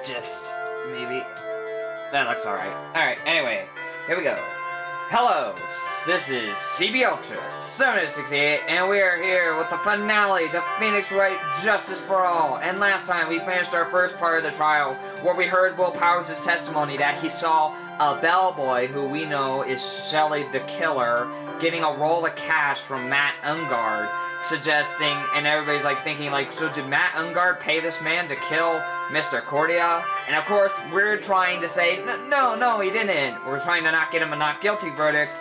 just maybe that looks alright. Alright, anyway, here we go. Hello, this is CB Ultra 768, and we are here with the finale to Phoenix Wright Justice for All. And last time we finished our first part of the trial, where we heard Will Powers' testimony that he saw a bellboy, who we know is Shelly the Killer, getting a roll of cash from Matt Ungard, suggesting, and everybody's like thinking like, so did Matt Ungard pay this man to kill Mr. Cordia? And of course, we're trying to say, no, he didn't. We're trying to not get him a not guilty verdict,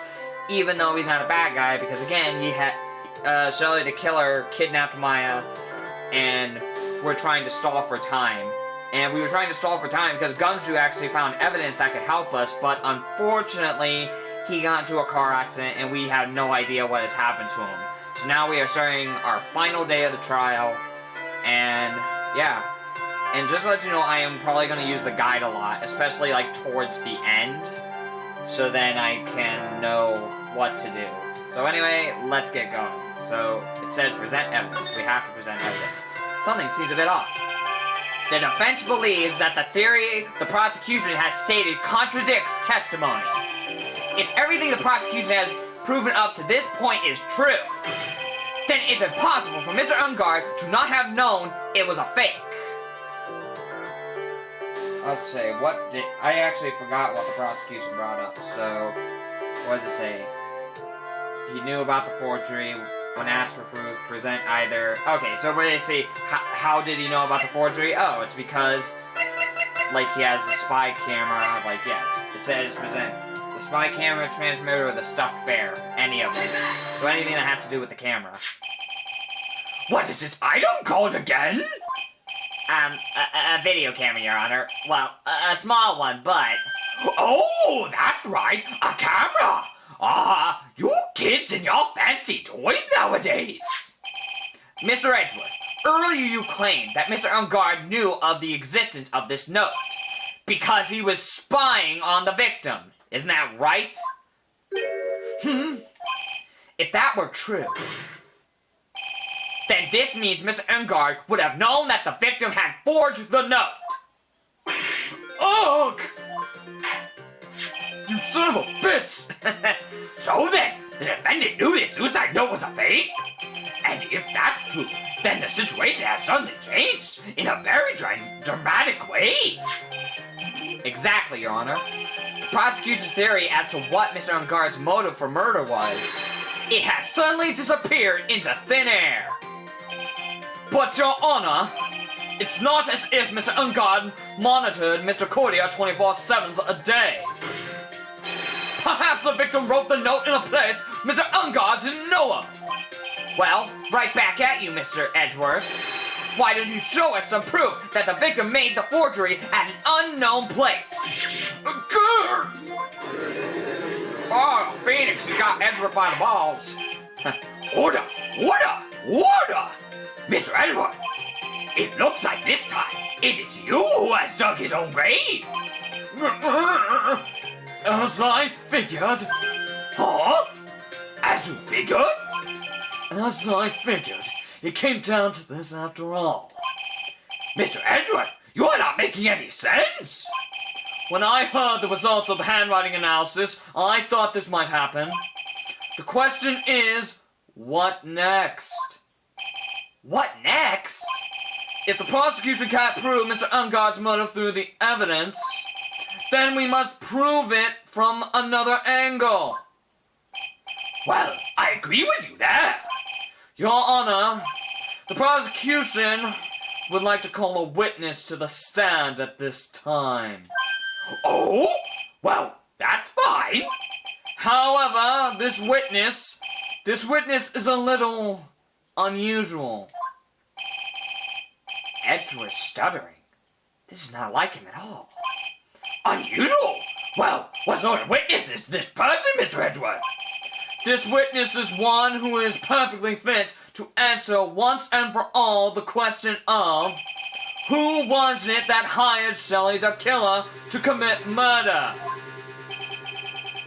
even though he's not a bad guy, because again, he had, Shelly the Killer kidnapped Maya, and we're trying to stall for time. And we were trying to stall for time because Gumshoe actually found evidence that could help us, but unfortunately, he got into a car accident, and we have no idea what has happened to him. So now we are starting our final day of the trial, and yeah. And just to let you know, I am probably going to use the guide a lot, especially like towards the end, so then I can know what to do. So anyway, let's get going. So it said present evidence. We have to present evidence. Something seems a bit off. The defense believes that the theory the prosecution has stated contradicts testimony. If everything the prosecution has proven up to this point is true, then it's impossible for Mr. Ungard to not have known it was a fake. Let's say, I actually forgot what the prosecution brought up, so, what does it say? He knew about the forgery. When asked for proof, present either... Okay, so we're going to see, how did he know about the forgery? Oh, it's because, like, he has a spy camera, like, yes. It says present the spy camera, transmitter, or the stuffed bear. Any of them. So anything that has to do with the camera. What is this item called again? A video camera, Your Honor. Well, a small one, but... Oh, that's right, a camera! You kids and your fancy toys nowadays! Mr. Edgeworth, earlier you claimed that Mr. Ungard knew of the existence of this note because he was spying on the victim. Isn't that right? If that were true, then this means Mr. Ungard would have known that the victim had forged the note. Ugh! You son of a bitch! So then, the defendant knew this suicide note was a fake? And if that's true, then the situation has suddenly changed in a very dramatic way. Exactly, Your Honor. The prosecution's theory as to what Mr. Ungard's motive for murder was, it has suddenly disappeared into thin air. But, Your Honor, it's not as if Mr. Ungard monitored Mr. Cordia 24/7 a day. Perhaps the victim wrote the note in a place Mr. Ungard didn't know of. Well, right back at you, Mr. Edgeworth. Why don't you show us some proof that the victim made the forgery at an unknown place? Oh, Phoenix, you got Edgeworth by the balls. Order! Mr. Edgeworth, it looks like this time it is you who has dug his own grave. As I figured. Huh? As you figured? As I figured. It came down to this after all. Mr. Edgeworth, you are not making any sense! When I heard the results of the handwriting analysis, I thought this might happen. The question is, what next? What next? If the prosecution can't prove Mr. Ungard's motive through the evidence, then we must prove it from another angle. Well, I agree with you there. Your Honor, the prosecution would like to call a witness to the stand at this time. Oh? Well, that's fine. However, this witness is a little unusual. Edgeworth stuttering. This is not like him at all. Unusual? Well, what sort of witness is this person, Mr. Edgeworth? This witness is one who is perfectly fit to answer once and for all the question of who was it that hired Shelly the Killer to commit murder?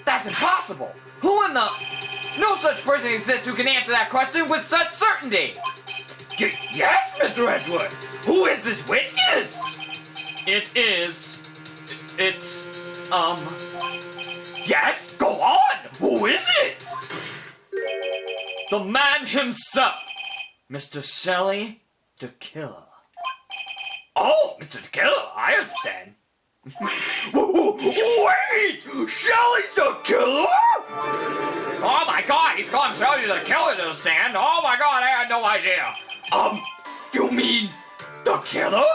That's impossible! Who in the... No such person exists who can answer that question with such certainty! Yes, Mr. Edgeworth! Who is this witness? Yes, go on! Who is it? The man himself, Mr. Shelley the Killer. Oh, Mr. the Killer, I understand. Wait! Shelley the Killer? Oh my god, he's calling Shelley the Killer to the stand. Oh my god, I had no idea. You mean the killer?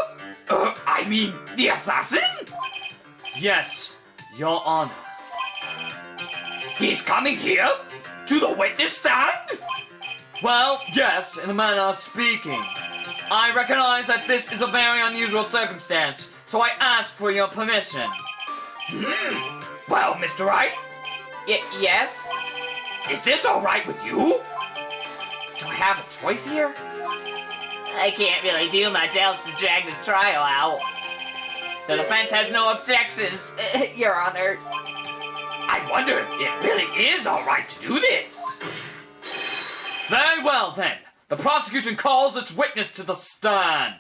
I mean the assassin? Yes, Your Honor. He's coming here? To the witness stand? Well, yes, in a manner of speaking. I recognize that this is a very unusual circumstance, so I ask for your permission. Well, Mr. Wright? Yes? Is this alright with you? Do I have a choice here? I can't really do much else to drag this trial out. The defense has no objections, Your Honor. I wonder if it really is alright to do this. Very well, then. The prosecution calls its witness to the stand.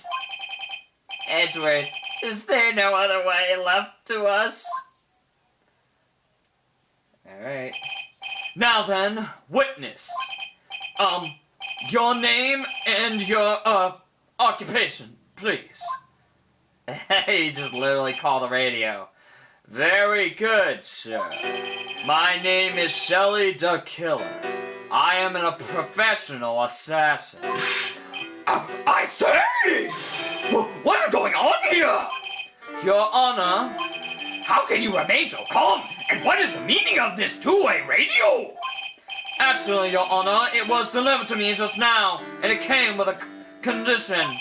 Edward, is there no other way left to us? Alright. Now then, witness. Your name and your, occupation, please. He just literally called the radio. Very good, sir. My name is Shelley the Killer. I am a professional assassin. I say! What is going on here? Your Honor, how can you remain so calm? And what is the meaning of this two-way radio? Actually, Your Honor, it was delivered to me just now, and it came with a condition.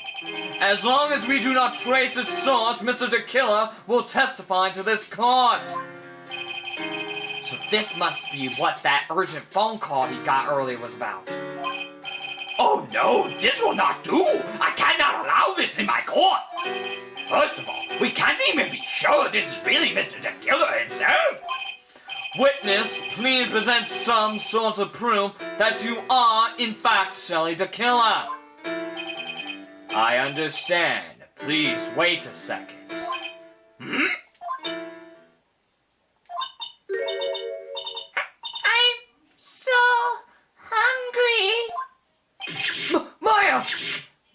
As long as we do not trace its source, Mr. the Killer will testify to this court. So this must be what that urgent phone call he got earlier was about. Oh no, this will not do! I cannot allow this in my court! First of all, we can't even be sure this is really Mr. the Killer himself! Witness, please present some sort of proof that you are, in fact, Shelley the Killer. I understand. Please wait a second. I'm so hungry.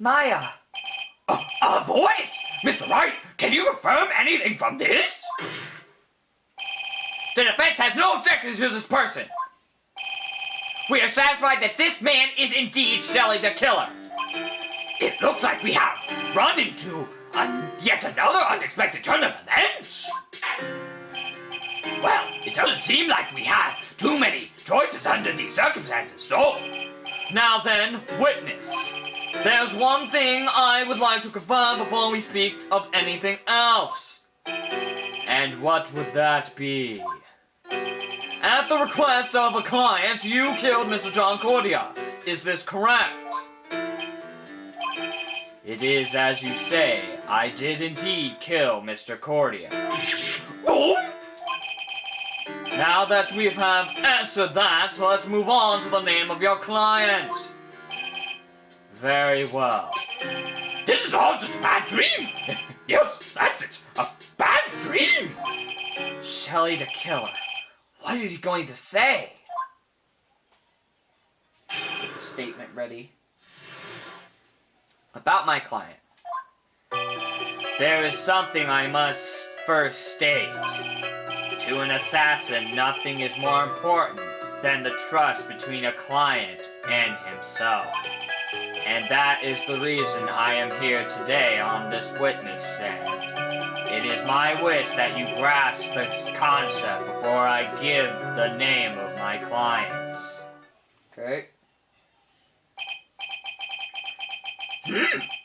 Maya! A voice? Mr. Wright, can you confirm anything from this? The defense has no objections to this person. We are satisfied that this man is indeed Shelley the Killer. It looks like we have run into yet another unexpected turn of events. Well, it doesn't seem like we have too many choices under these circumstances, so... Now then, witness. There's one thing I would like to confirm before we speak of anything else. And what would that be? At the request of a client, you killed Mr. John Cordia. Is this correct? It is as you say. I did indeed kill Mr. Cordia. Oh! Now that we have answered that, let's move on to the name of your client. Very well. This is all just a bad dream! Yes, that's it! A bad dream! Shelley the Killer. What is he going to say? Get the statement ready. About my client. There is something I must first state. To an assassin, nothing is more important than the trust between a client and himself. And that is the reason I am here today on this witness stand. It is my wish that you grasp this concept before I give the name of my client. Okay.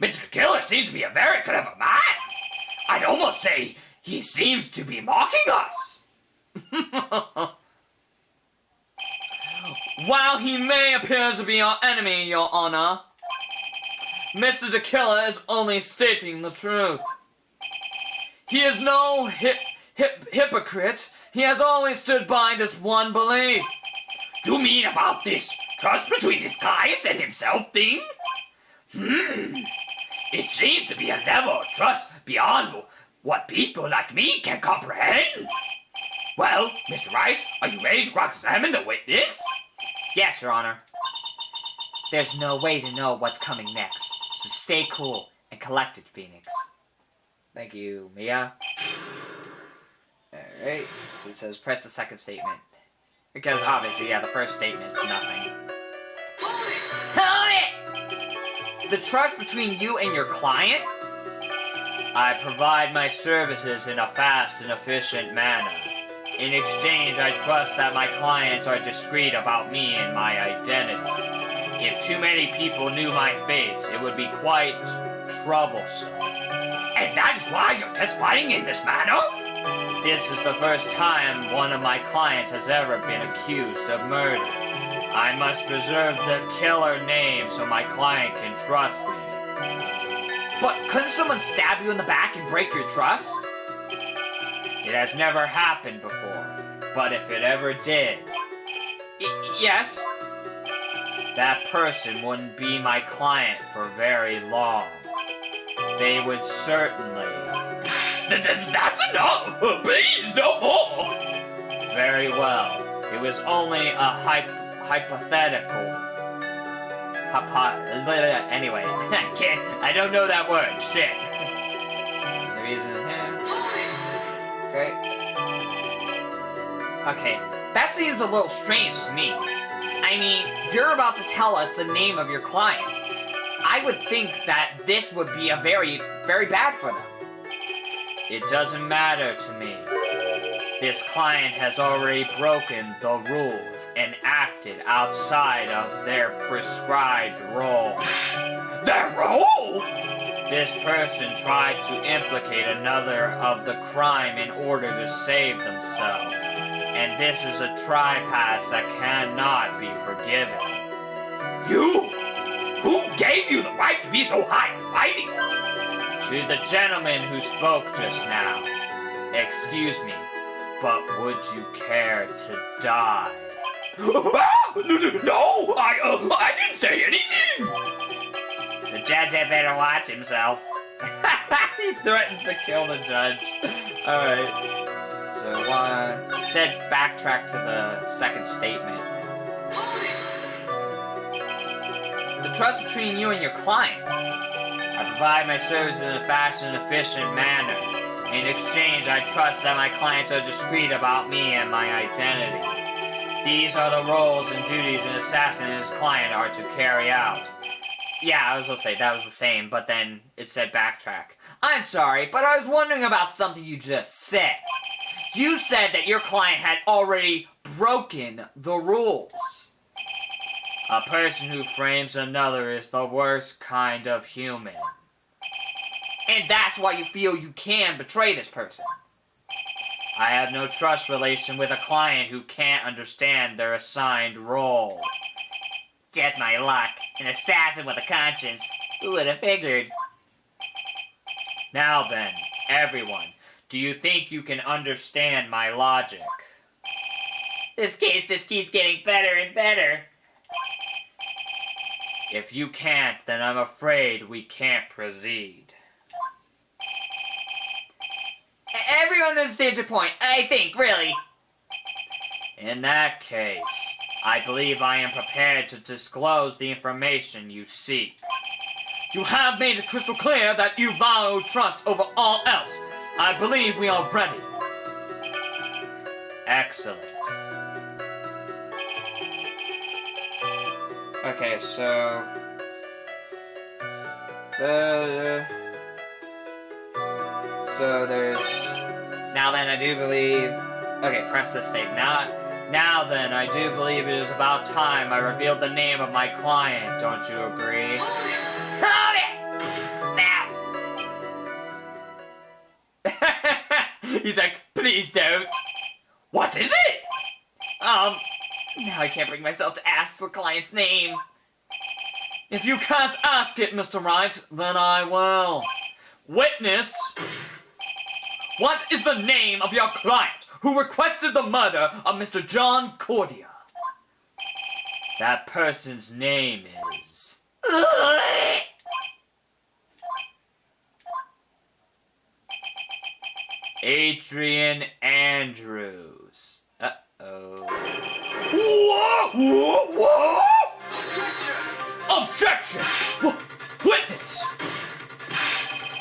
Mr. Killer seems to be a very clever man. I'd almost say he seems to be mocking us. While he may appear to be our enemy, Your Honor, Mr. the Killer is only stating the truth. He is no hypocrite. He has always stood by this one belief. You mean about this trust between his clients and himself thing? It seemed to be a level of trust beyond what people like me can comprehend. Well, Mr. Wright, are you ready to cross-examine the witness? Yes, Your Honor. There's no way to know what's coming next, so stay cool and collected, Phoenix. Thank you, Mia. Alright, so it says press the second statement. Because obviously, yeah, the first statement's nothing. Hold it! The trust between you and your client? I provide my services in a fast and efficient manner. In exchange, I trust that my clients are discreet about me and my identity. If too many people knew my face, it would be quite troublesome. And that is why you're testifying in this manner? This is the first time one of my clients has ever been accused of murder. I must preserve the killer name so my client can trust me. But couldn't someone stab you in the back and break your trust? It has never happened before, but if it ever did, Yes? that person wouldn't be my client for very long. They would certainly... That's enough! Please, no more! Very well. It was only a hypothetical... Anyway, I don't know that word. Shit. The reason here. Okay. Okay, that seems a little strange to me. I mean, you're about to tell us the name of your client. I would think that this would be a very, very bad for them. It doesn't matter to me. This client has already broken the rules and acted outside of their prescribed role. Their role? This person tried to implicate another of the crime in order to save themselves. And this is a trespass that cannot be forgiven. You? Who gave you the right to be so high and mighty? To the gentleman who spoke just now. Excuse me, but would you care to die? No, I didn't say anything! The judge had better watch himself. He threatens to kill the judge. Alright. So, said backtrack to the second statement. The trust between you and your client. I provide my services in a fast and efficient manner. In exchange, I trust that my clients are discreet about me and my identity. These are the roles and duties an assassin and his client are to carry out. Yeah, I was gonna say that was the same, but then it said backtrack. I'm sorry, but I was wondering about something you just said. You said that your client had already broken the rules. A person who frames another is the worst kind of human. And that's why you feel you can betray this person. I have no trust relation with a client who can't understand their assigned role. Just my luck. An assassin with a conscience. Who would have figured? Now then, everyone, do you think you can understand my logic? This case just keeps getting better and better. If you can't, then I'm afraid we can't proceed. Everyone understands your point, I think, really. In that case, I believe I am prepared to disclose the information you seek. You have made it crystal clear that you value trust over all else. I believe we are ready. Excellent. Okay, so there's now then I do believe. Okay, press this tape. Now then, I do believe it is about time I revealed the name of my client. Don't you agree? Hold it! Now! He's like, please don't. What is it? Now I can't bring myself to ask the client's name. If you can't ask it, Mr. Wright, then I will. Witness, what is the name of your client who requested the murder of Mr. John Cordia? That person's name is... Adrian Andrews. Uh-oh. Whoa! Objection! Witness!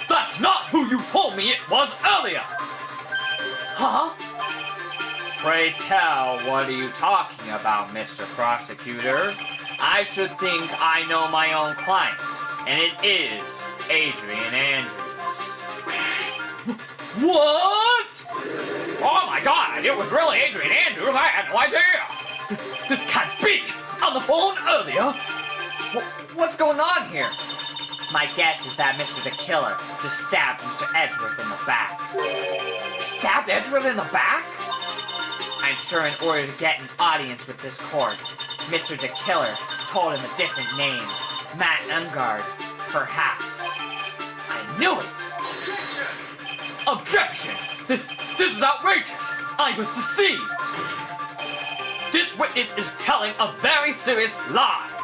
That's not who you told me it was earlier! Huh? Pray tell, what are you talking about, Mr. Prosecutor? I should think I know my own client, and it is Adrian Andrews. What? Oh my god, it was really Adrian Andrews, I had no idea! This can't be! On the phone earlier! What's going on here? My guess is that Mr. the Killer just stabbed Mr. Edgeworth in the back. Stabbed Edgeworth in the back? I'm sure in order to get an audience with this court, Mr. the Killer told him a different name. Matt Ungard, perhaps. I knew it! Objection! This is outrageous! I was deceived! This witness is telling a very serious lie!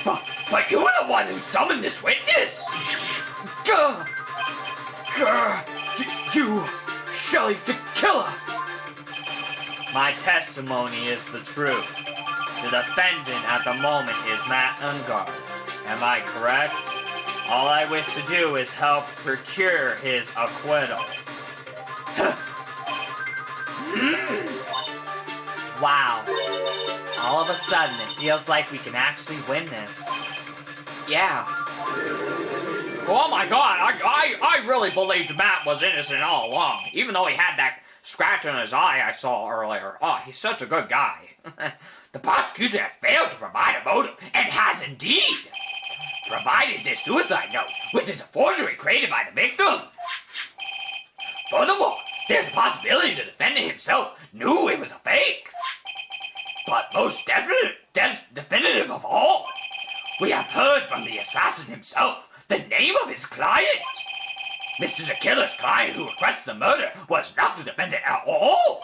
But you were the one who summoned this witness! Gah! Gah! You, Shelley the Killer! My testimony is the truth. The defendant at the moment is Matt Ungard. Am I correct? All I wish to do is help procure his acquittal. Wow. All of a sudden, it feels like we can actually win this. Yeah. Oh my god, I really believed Matt was innocent all along, even though he had that scratch on his eye I saw earlier. Oh, he's such a good guy. The prosecution has failed to provide a motive, and has indeed provided this suicide note, which is a forgery created by the victim. Furthermore, there's a possibility the defendant himself knew it was a fake. But most definitive of all, we have heard from the assassin himself the name of his client. Mr. the Killer's client who requested the murder was not the defendant at all.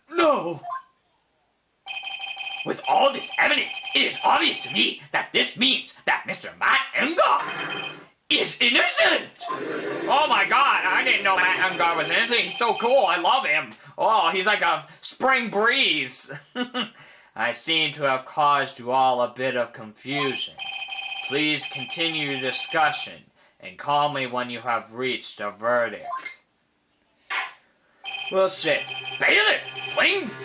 No. With all this evidence, it is obvious to me that this means that Mr. Matt Ungard is innocent. Oh my god, I didn't know Matt Ungard was innocent. He's so cool, I love him. Oh, he's like a spring breeze. I seem to have caused you all a bit of confusion. Please continue your discussion and call me when you have reached a verdict. Well, shit. Bailiff,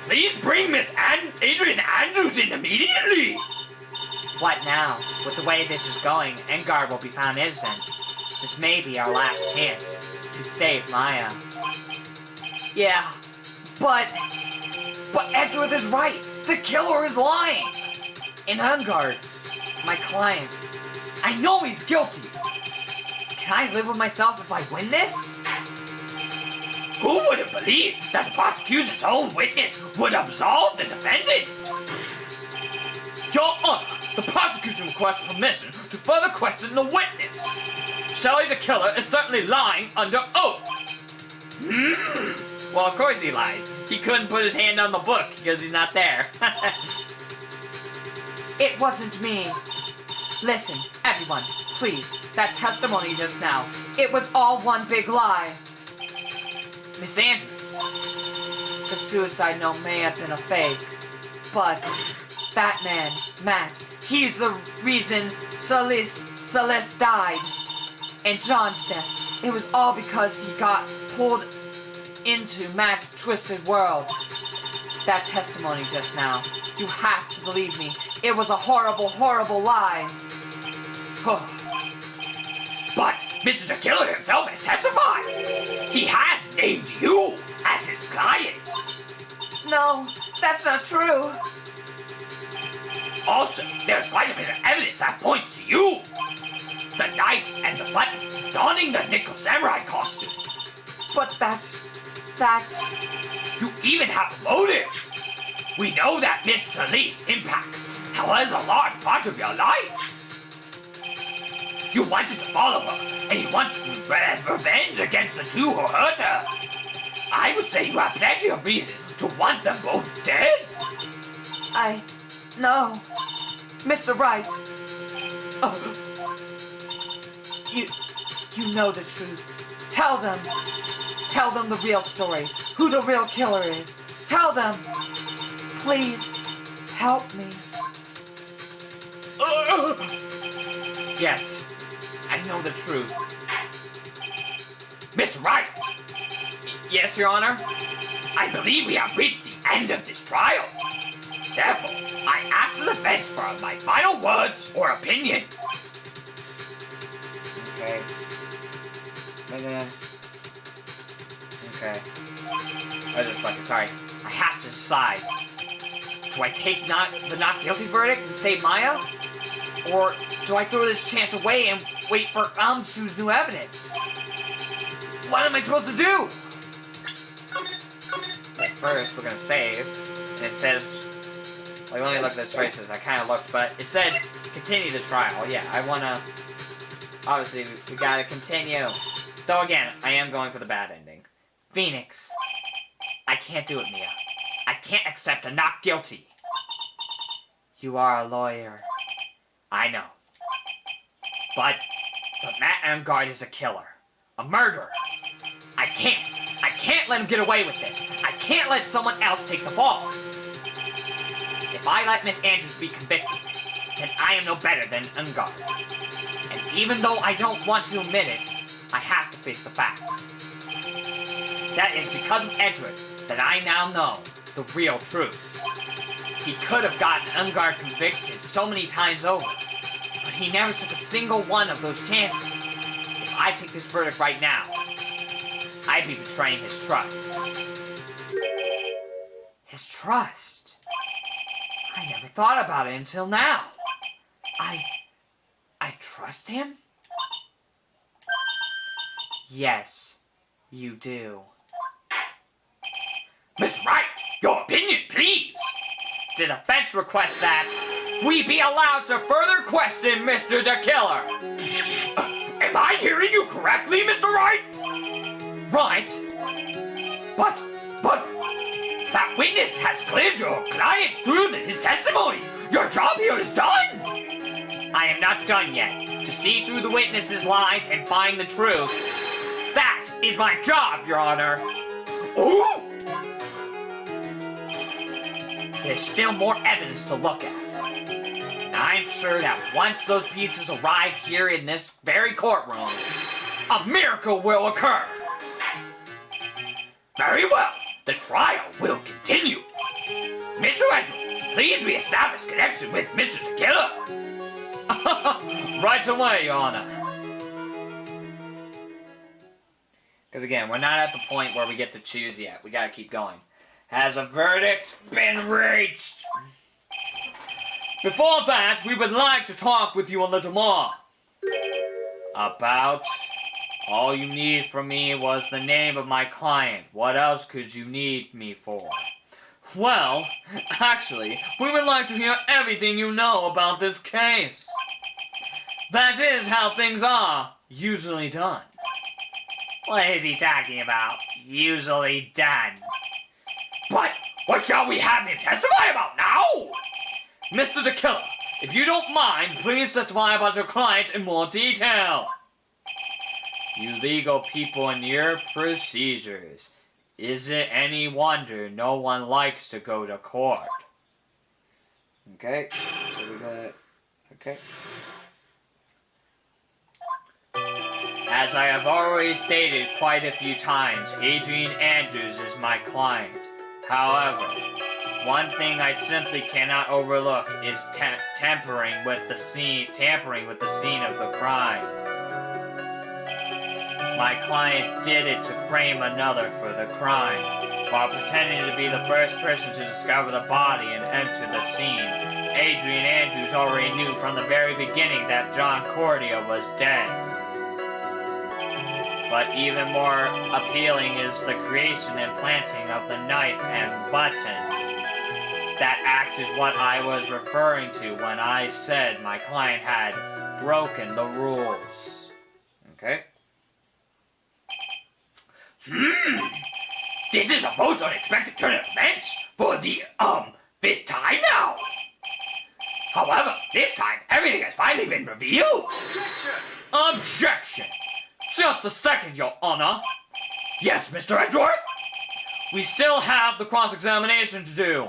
please bring Miss Adrian Andrews in immediately. What now? With the way this is going, Ungard will be found innocent. This may be our last chance to save Maya. Yeah, but Edgeworth is right. The killer is lying. And Ungard, my client, I know he's guilty. Can I live with myself if I win this? Who would have believed that the prosecution's own witness would absolve the defendant? Your Honor, the prosecution requests permission to further question the witness. Shelley the Killer is certainly lying under oath. Well, of course he lied. He couldn't put his hand on the book because he's not there. It wasn't me. Listen, everyone, please. That testimony just now, it was all one big lie. Miss Andrews, The suicide note may have been a fake, but that man, Matt, he's the reason Celeste died. And John's death, it was all because he got pulled into Matt's twisted world. That testimony just now, you have to believe me, it was a horrible, horrible lie. But Mr. the Killer himself has testified. He has named you as his client. No, that's not true. Also, there's quite a bit of evidence that points to you. The knife and the button donning the nickel samurai costume. But that's... You even have a motive. We know that Miss Celeste impacts was a large part of your life. You wanted to follow her, and you want revenge against the two who hurt her. I would say you have plenty of reason to want them both dead. No. Mr. Wright. You know the truth. Tell them. Tell them the real story, who the real killer is. Tell them. Please, help me. Yes, I know the truth. Miss Wright! Yes, Your Honor? I believe we have reached the end of this trial. Therefore, I ask the defense for my final words or opinion. Okay. Okay. I just like, sorry. I have to decide. Do I take the not guilty verdict and save Maya? Or do I throw this chance away and wait for to choose new evidence? What am I supposed to do? Well, first, we're gonna save. And it says, like, let me look at the choices. I kind of looked, but it said continue the trial. Yeah, I wanna. Obviously, we gotta continue. Though again, I am going for the bad ending. Phoenix, I can't do it, Mia. I can't accept a not guilty. You are a lawyer. I know. But Matt Engard is a killer. A murderer. I can't let him get away with this. I can't let someone else take the fall. If I let Miss Andrews be convicted, then I am no better than Engard. And even though I don't want to admit it, I have to face the fact. That is because of Edward that I now know the real truth. He could have gotten Engard convicted so many times over, but he never took a single one of those chances. If I take this verdict right now, I'd be betraying his trust. His trust? I never thought about it until now. I trust him? Yes, you do. Miss Wright, your opinion, please. The defense requests that we be allowed to further question Mr. the Killer. Am I hearing you correctly, Mr. Wright? Right? But, that witness has cleared your client through his testimony. Your job here is done. I am not done yet. To see through the witness's lies and find the truth. That is my job, Your Honor. Ooh! There's still more evidence to look at. And I'm sure that once those pieces arrive here in this very courtroom, a miracle will occur. Very well. The trial will continue. Mr. Edward, please reestablish connection with Mr. the Killer. Right away, Your Honor. Because again, we're not at the point where we get to choose yet. We gotta keep going. Has a verdict been reached? Before that, we would like to talk with you a little more. About... All you need from me was the name of my client. What else could you need me for? Well, actually, we would like to hear everything you know about this case. That is how things are usually done. What is he talking about? Usually done. But what shall we have him testify about now? Mr. the Killer, if you don't mind, please testify about your client in more detail. You legal people and your procedures. Is it any wonder no one likes to go to court? Okay, so we got... Okay. As I have already stated quite a few times, Adrian Andrews is my client. However, one thing I simply cannot overlook is tampering with the scene of the crime. My client did it to frame another for the crime, while pretending to be the first person to discover the body and enter the scene. Adrian Andrews already knew from the very beginning that John Cordia was dead. But even more appealing is the creation and planting of the knife and button. That act is what I was referring to when I said my client had broken the rules. Okay. This is a most unexpected turn of events for the, fifth time now. However, this time, everything has finally been revealed. Objection! Just a second, Your Honor. Yes, Mr. Edward? We still have the cross-examination to do.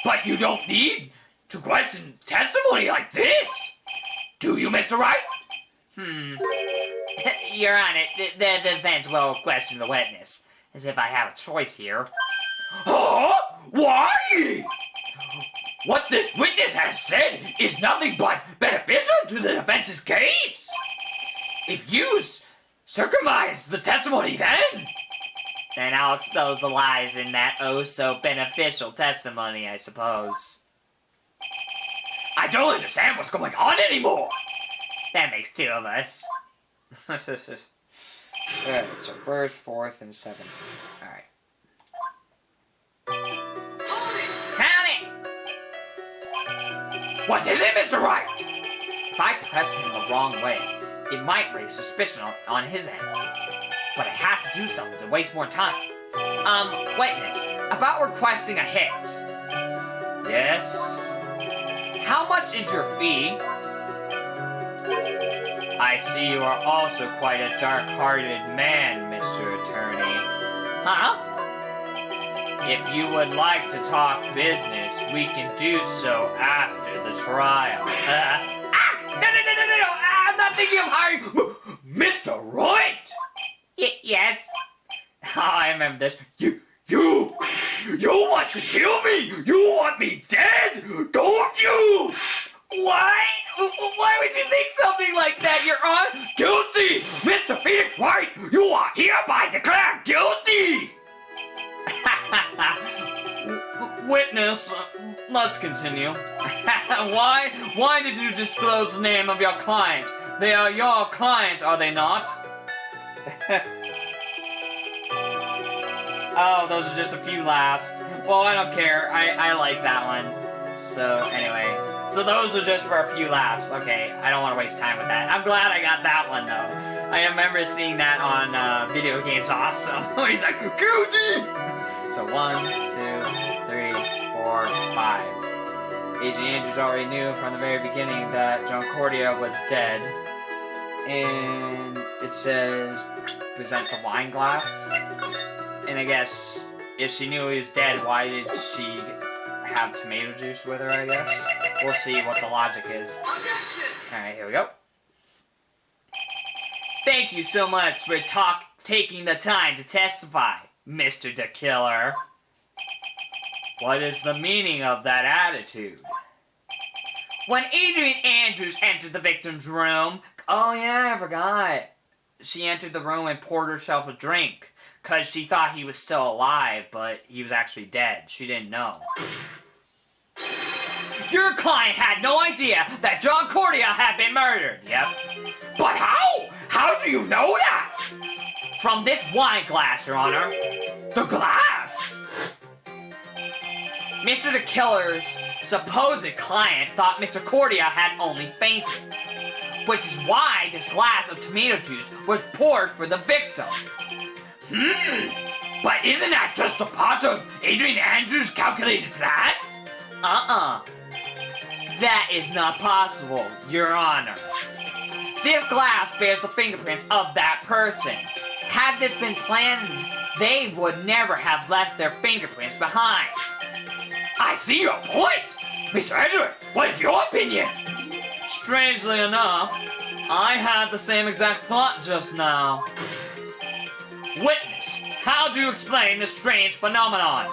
But you don't need to question testimony like this. Do you, Mr. Wright? Your Honor, the defense will question the witness, as if I have a choice here. Huh? Why? What this witness has said is nothing but beneficial to the defense's case. If you circumcise the testimony Then I'll expose the lies in that oh-so-beneficial testimony, I suppose. I don't understand what's going on anymore. That makes two of us. Alright, so 1st, 4th, and 7th. Alright. Count it! What is it, Mr. Wright? If I press him the wrong way, it might raise suspicion on his end. But I have to do something to waste more time. Witness, about requesting a hit. Yes? How much is your fee? I see you are also quite a dark-hearted man, Mr. Attorney. Huh? If you would like to talk business, we can do so after the trial. No! I'm not thinking of hiring Mr. Wright! Yes? Oh, I remember this. You want to kill me? You want me dead? Don't you? What? Why would you think something like that, Your Honor? Guilty! Mr. Phoenix Wright, you are hereby declared guilty! Witness, let's continue. Why did you disclose the name of your client? They are your client, are they not? Oh, those are just a few laughs. Well, I don't care. I like that one. So, anyway. So those are just for a few laughs. Okay, I don't want to waste time with that. I'm glad I got that one, though. I remember seeing that on Video Games Awesome. When he's like, guilty! So 1, 2, 3, 4, 5. Agent Andrews already knew from the very beginning that John Cordia was dead. And it says, present the wine glass. And I guess, if she knew he was dead, why did she have tomato juice with her, I guess? We'll see what the logic is. Alright, here we go. Thank you so much for taking the time to testify, Mr. the Killer. What is the meaning of that attitude? When Adrian Andrews entered the victim's room... Oh yeah, I forgot. She entered the room and poured herself a drink. Because she thought he was still alive, but he was actually dead. She didn't know. Your client had no idea that John Cordia had been murdered. Yep. But how? How do you know that? From this wine glass, Your Honor. The glass? Mr. the Killer's supposed client thought Mr. Cordia had only fainted. Which is why this glass of tomato juice was poured for the victim. But isn't that just a part of Adrian Andrews' calculated plan? That is not possible, Your Honor. This glass bears the fingerprints of that person. Had this been planned, they would never have left their fingerprints behind. I see your point! Mr. Edward, what is your opinion? Strangely enough, I had the same exact thought just now. Witness, how do you explain this strange phenomenon?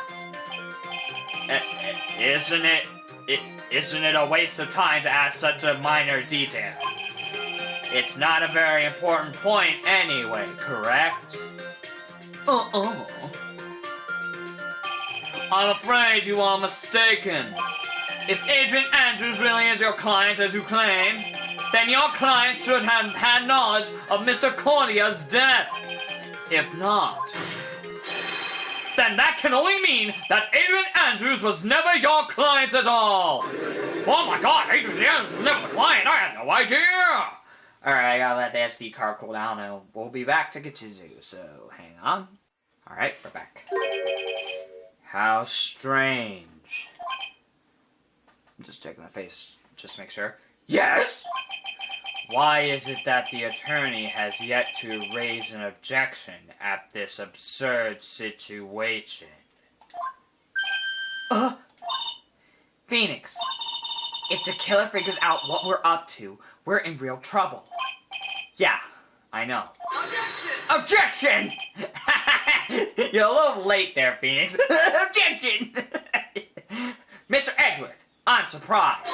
Isn't it a waste of time to ask such a minor detail? It's not a very important point anyway, correct? I'm afraid you are mistaken. If Adrian Andrews really is your client as you claim, then your client should have had knowledge of Mr. Cordia's death. If not, then that can only mean that Adrian Andrews was never your client at all. Oh my god, Adrian Andrews was never the client. I had no idea. Alright, I gotta let the SD card cool down and we'll be back to get you, so hang on. Alright, we're back. How strange. I'm just checking the face, just to make sure. Yes? Why is it that the attorney has yet to raise an objection at this absurd situation? Phoenix, if the killer figures out what we're up to, we're in real trouble. Yeah, I know. Objection! You're a little late there, Phoenix. Objection! Mr. Edgeworth, I'm surprised.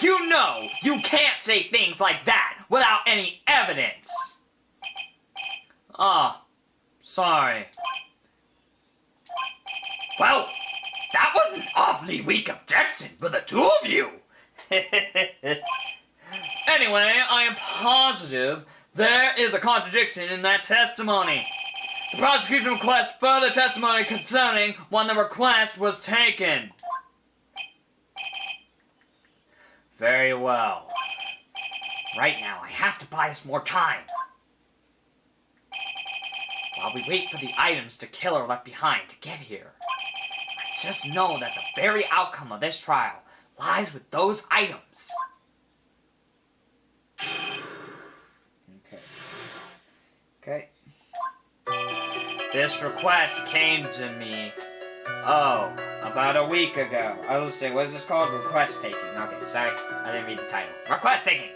You know you can't say things like that without any evidence. Oh, sorry. Well, that was an awfully weak objection for the two of you. Anyway, I am positive there is a contradiction in that testimony. The prosecution requests further testimony concerning when the request was taken. Very well. Right now, I have to buy us more time. While we wait for the items the killer left behind to get here. I just know that the very outcome of this trial lies with those items. Okay. This request came to me, about a week ago. I will say, what is this called? Request taking. Okay, sorry. I didn't read the title. Request taking!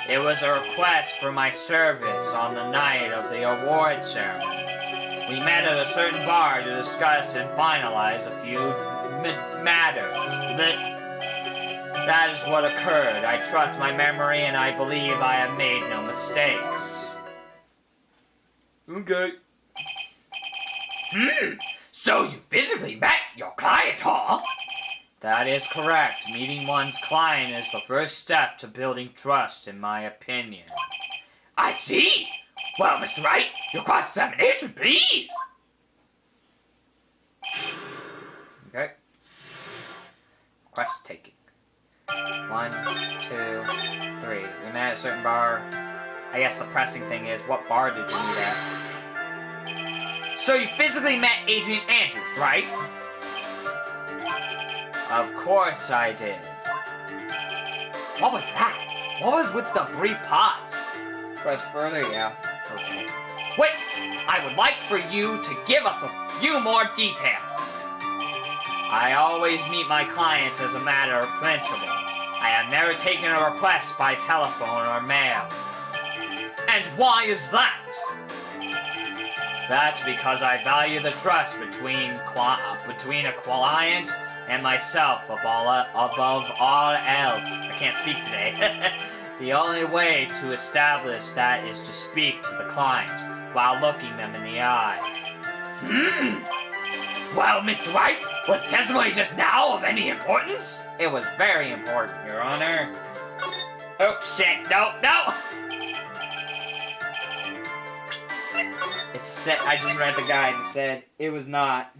It was a request for my service on the night of the award ceremony. We met at a certain bar to discuss and finalize a few matters. That is what occurred. I trust my memory and I believe I have made no mistakes. Okay. So you physically met your client, huh? That is correct. Meeting one's client is the first step to building trust, in my opinion. I see. Well, Mr. Wright, your cross-examination, please. Okay. Request taking. 1, 2, 3. We met at a certain bar. I guess the pressing thing is, what bar did you meet at? So you physically met Adrian Andrews, right? Of course I did. What was that? What was with the brief pause? Press further, yeah. Okay. Wait! I would like for you to give us a few more details. I always meet my clients as a matter of principle. I have never taken a request by telephone or mail. And why is that? That's because I value the trust between a client and myself above all else. I can't speak today. The only way to establish that is to speak to the client while looking them in the eye. Well, Mr. Wright, was testimony just now of any importance? It was very important, Your Honor. Oh, shit. No. It said, I just read the guide. It said it was not.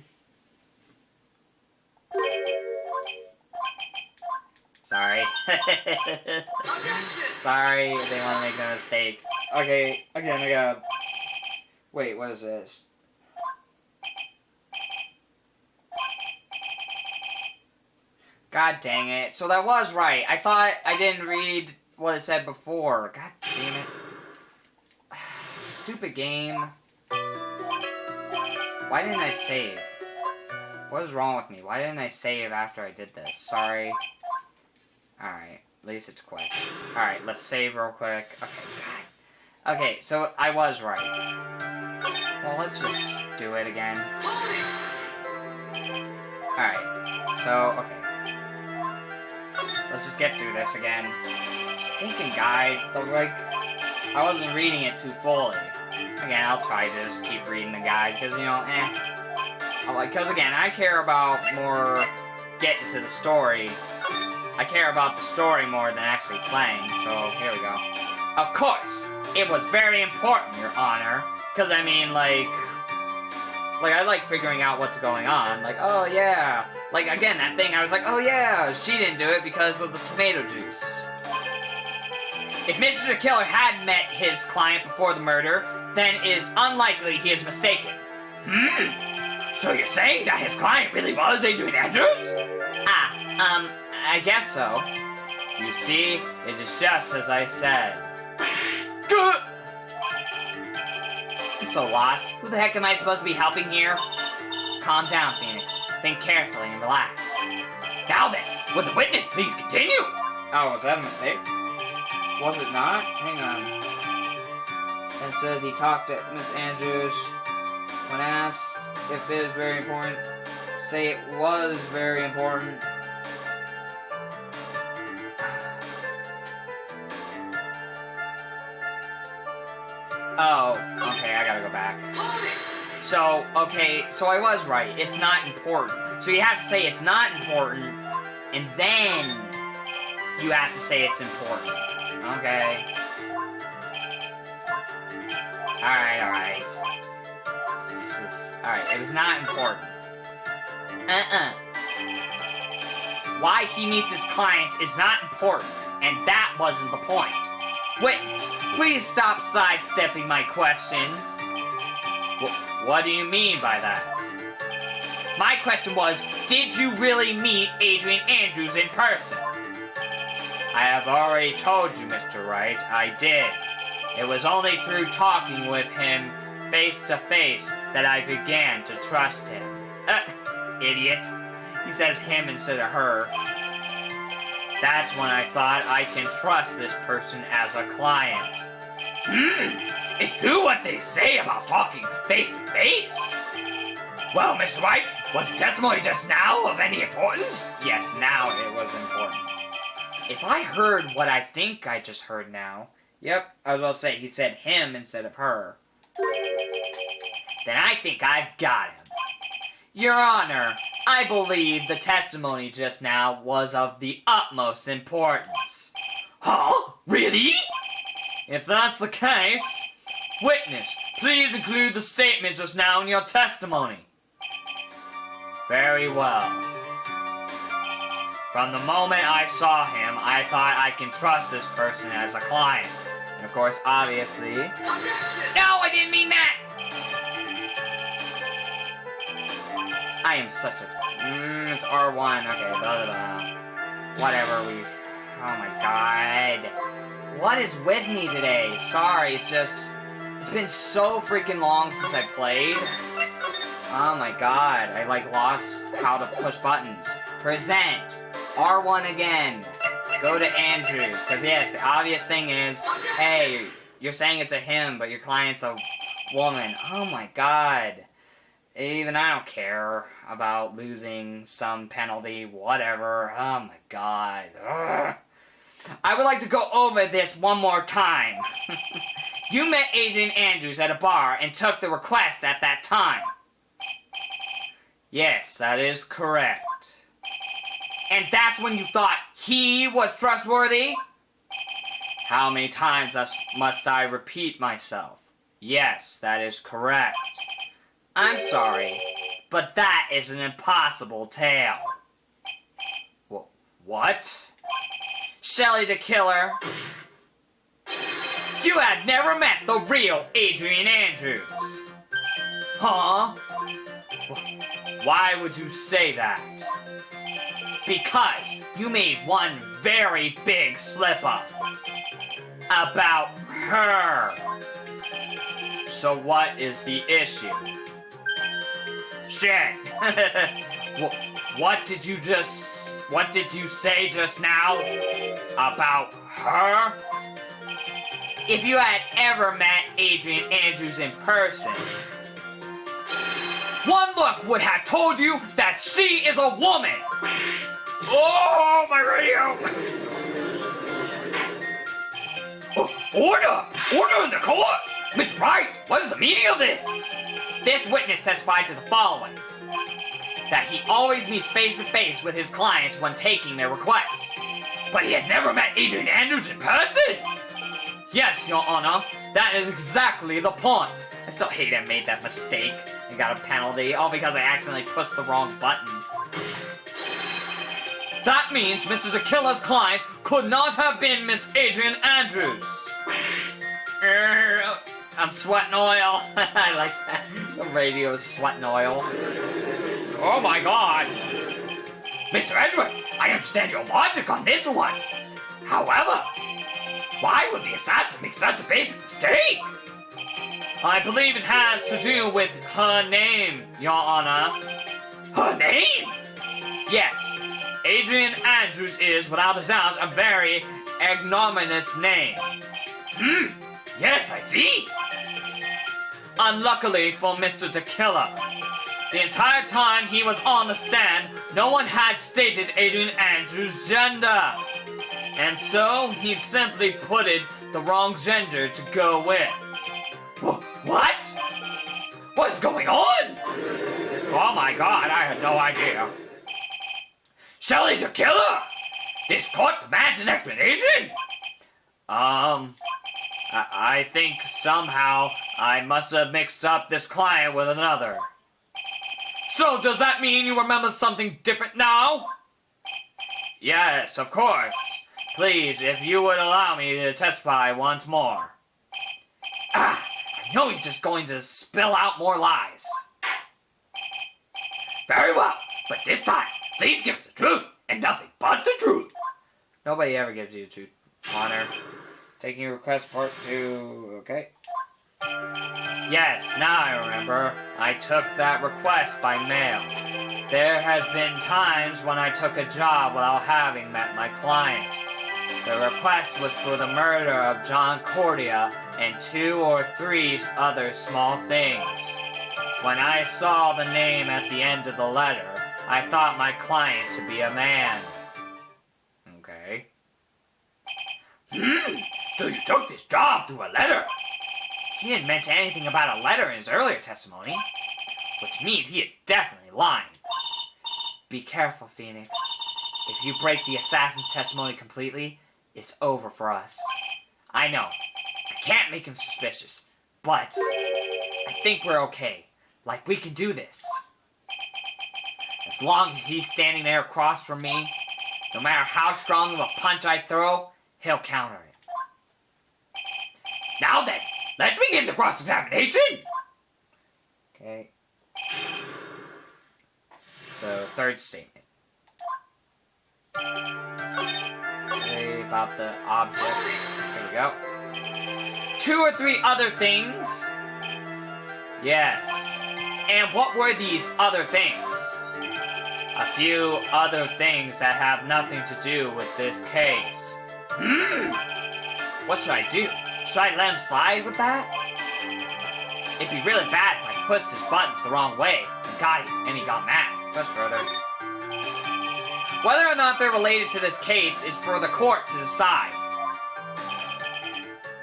Sorry. Sorry, I didn't want to make a mistake. Okay, again, I got. Wait, what is this? God dang it. So that was right. I thought I didn't read what it said before. God damn it. Stupid game. Why didn't I save? What is wrong with me? Why didn't I save after I did this? Sorry. Alright, at least it's quick. Alright, let's save real quick. Okay, God. Okay, so I was right. Well, let's just do it again. Alright, so, okay. Let's just get through this again. Stinking guide, but like, I wasn't reading it too fully. Again, I'll try to just keep reading the guide, because, you know, because, again, I care about more getting to the story. I care about the story more than actually playing, so here we go. Of course, it was very important, Your Honor, because, I mean, like, I like figuring out what's going on. Like, oh, yeah. Like, again, that thing, I was like, oh, yeah, she didn't do it because of the tomato juice. If Mr. the Killer had met his client before the murder, then it is unlikely he is mistaken. So you're saying that his client really was Adrian Andrews? I guess so. You see, it is just as I said. Good. I'm so lost. Who the heck am I supposed to be helping here? Calm down, Phoenix. Think carefully and relax. Now then, would the witness please continue? Oh, was that a mistake? Was it not? Hang on. It says he talked to Miss Andrews. When asked if it is very important, say it was very important. Oh, okay, I gotta go back. So, okay, so I was right. It's not important. So you have to say it's not important, and then you have to say it's important. Okay. Alright. Alright, it was not important. Why he meets his clients is not important, and that wasn't the point. Witness, please stop sidestepping my questions. What do you mean by that? My question was, did you really meet Adrian Andrews in person? I have already told you, Mr. Wright, I did. It was only through talking with him face to face that I began to trust him. Idiot. He says him instead of her. That's when I thought I can trust this person as a client. It's true what they say about talking face to face. Well, Mr. Wright, was the testimony just now of any importance? Yes, now it was important. If I heard what I think I just heard now, yep, I was about to say he said him instead of her, then I think I've got him. Your Honor, I believe the testimony just now was of the utmost importance. Huh? Really? If that's the case, witness, please include the statement just now in your testimony. Very well. From the moment I saw him, I thought I can trust this person as a client. and of course, obviously... No, I didn't mean that! I am such a... it's R1, okay, blah, blah, blah. Whatever, oh my god. What is with me today? Sorry, it's just... It's been so freaking long since I played. Oh my god, I lost how to push buttons. Present. R1 again. Go to Andrews. Because yes, the obvious thing is, hey, you're saying it's a him, but your client's a woman. Oh my god. Even I don't care about losing some penalty, whatever. Oh my god. Ugh. I would like to go over this one more time. You met Adrian Andrews at a bar and took the request at that time. Yes, that is correct. And that's when you thought he was trustworthy? How many times must I repeat myself? Yes, that is correct. I'm sorry, but that is an impossible tale. What? Shelley the Killer. You had never met the real Adrian Andrews. Huh? Why would you say that? Because you made one very big slip-up. About her. So what is the issue? Shit. What did you say just now? About her? If you had ever met Adrian Andrews in person, one look would have told you that she is a woman! Oh, my radio! Order! Order in the court! Mr. Wright, what is the meaning of this? This witness testified to the following. That he always meets face-to-face with his clients when taking their requests. But he has never met Adrian Andrews in person? Yes, Your Honor, that is exactly the point. I still hate I made that mistake and got a penalty, all because I accidentally pushed the wrong button. That means Mr. The Killer's client could not have been Miss Adrian Andrews. I'm sweating oil. I like that. The radio is sweating oil. Oh my god! Mr. Edward, I understand your logic on this one. However, why would the assassin make such a basic mistake? I believe it has to do with her name, Your Honor. Her name? Yes, Adrian Andrews is, without a doubt, a very ignominious name. Yes, I see. Unluckily for Mr. the Killer, the entire time he was on the stand, no one had stated Adrian Andrews' gender. And so he simply putted the wrong gender to go with. What? What's going on? Oh my god, I had no idea. Shelley the Killer! This court demands an explanation! I think somehow I must have mixed up this client with another. So does that mean you remember something different now? Yes, of course. Please, if you would allow me to testify once more. I know he's just going to spill out more lies. Very well, but this time, please give us the truth, and nothing but the truth. Nobody ever gives you the truth, Honor. Taking your request, part 2, okay? Yes, now I remember. I took that request by mail. There has been times when I took a job without having met my client. The request was for the murder of John Cordia and 2 or 3 other small things. When I saw the name at the end of the letter, I thought my client to be a man. Okay. So you took this job through a letter? He didn't mention anything about a letter in his earlier testimony, which means he is definitely lying. Be careful, Phoenix. If you break the assassin's testimony completely, it's over for us. I know. I can't make him suspicious, but I think we're okay. Like, we can do this. as long as he's standing there across from me, no matter how strong of a punch I throw, he'll counter it. Now then, let's begin the cross-examination! Okay. So, third statement. Say about the object. There we go. 2 or 3 other things? Yes. And what were these other things? A few other things that have nothing to do with this case. What should I do? Should I let him slide with that? It'd be really bad if I pushed his buttons the wrong way and he got mad. Press further. Whether or not they're related to this case is for the court to decide.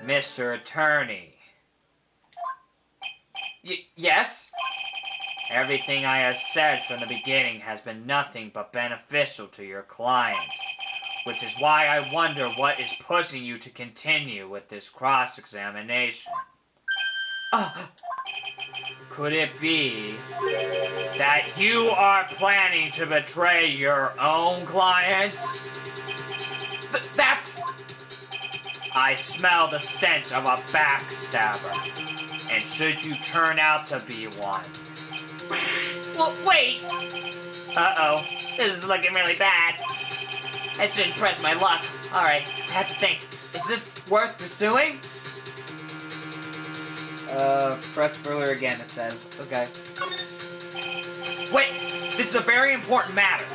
Mr. Attorney. Yes? Everything I have said from the beginning has been nothing but beneficial to your client. Which is why I wonder what is pushing you to continue with this cross-examination. Could it be that you are planning to betray your own clients? That's... I smell the stench of a backstabber. And should you turn out to be one... Well, wait! Uh-oh. This is looking really bad. I shouldn't press my luck. Alright, I have to think. Is this worth pursuing? Press further again, it says. Okay. Wait, this is a very important matter.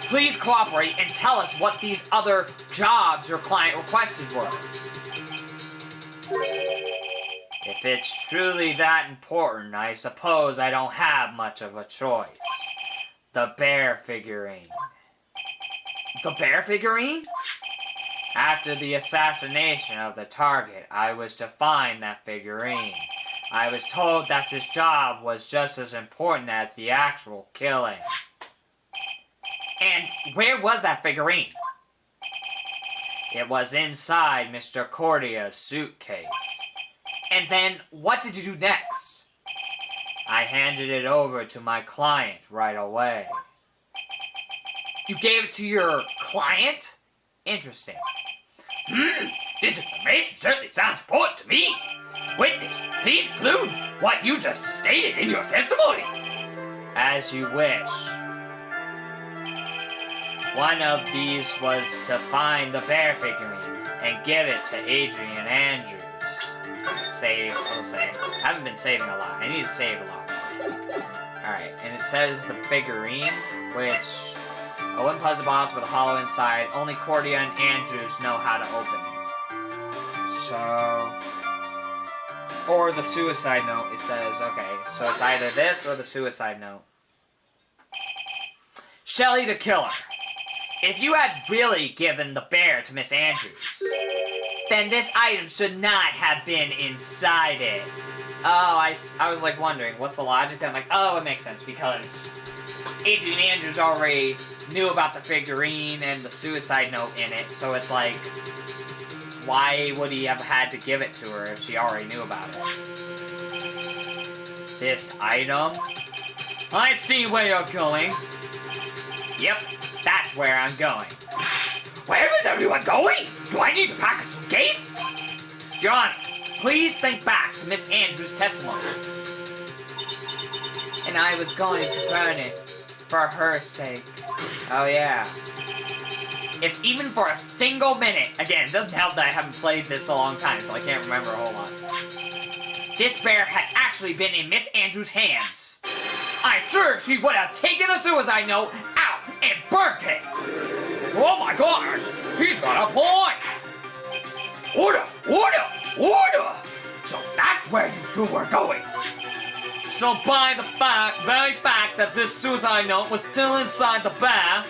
Please cooperate and tell us what these other jobs your client requested were. If it's truly that important, I suppose I don't have much of a choice. The bear figurine. The bear figurine? After the assassination of the target, I was to find that figurine. I was told that this job was just as important as the actual killing. And where was that figurine? It was inside Mr. Cordia's suitcase. And then, what did you do next? I handed it over to my client right away. You gave it to your client? Interesting. This information certainly sounds important to me. Witness, please include what you just stated in your testimony. As you wish. One of these was to find the bear figurine and give it to Adrian Andrews. I'll save. I haven't been saving a lot. I need to save a lot more. Alright, and it says the figurine, which a wooden puzzle box with a hollow inside. Only Cordia and Andrews know how to open it. So... Or the suicide note, it says. Okay, so it's either this or the suicide note. Shelly the Killer. If you had really given the bear to Miss Andrews, then this item should not have been inside it. Oh, I was like wondering, what's the logic? Then I'm like, oh, it makes sense, because Adrian Andrews already knew about the figurine and the suicide note in it, so it's like, why would he have had to give it to her if she already knew about it? This item? I see where you're going. Yep, that's where I'm going. Where is everyone going? Do I need to pack a suitcase? Your Honor, please think back to Miss Andrews' testimony. And I was going to burn it for her sake. Oh, yeah. If even for a single minute, again, it doesn't help that I haven't played this a long time, so I can't remember a whole lot. This bear had actually been in Miss Andrews' hands. I'm sure she would have taken the suicide note out and burnt it. Oh my God, he's got a point. Order, order, order. So that's where you two were going. So by the very fact that this suicide note was still inside the bear,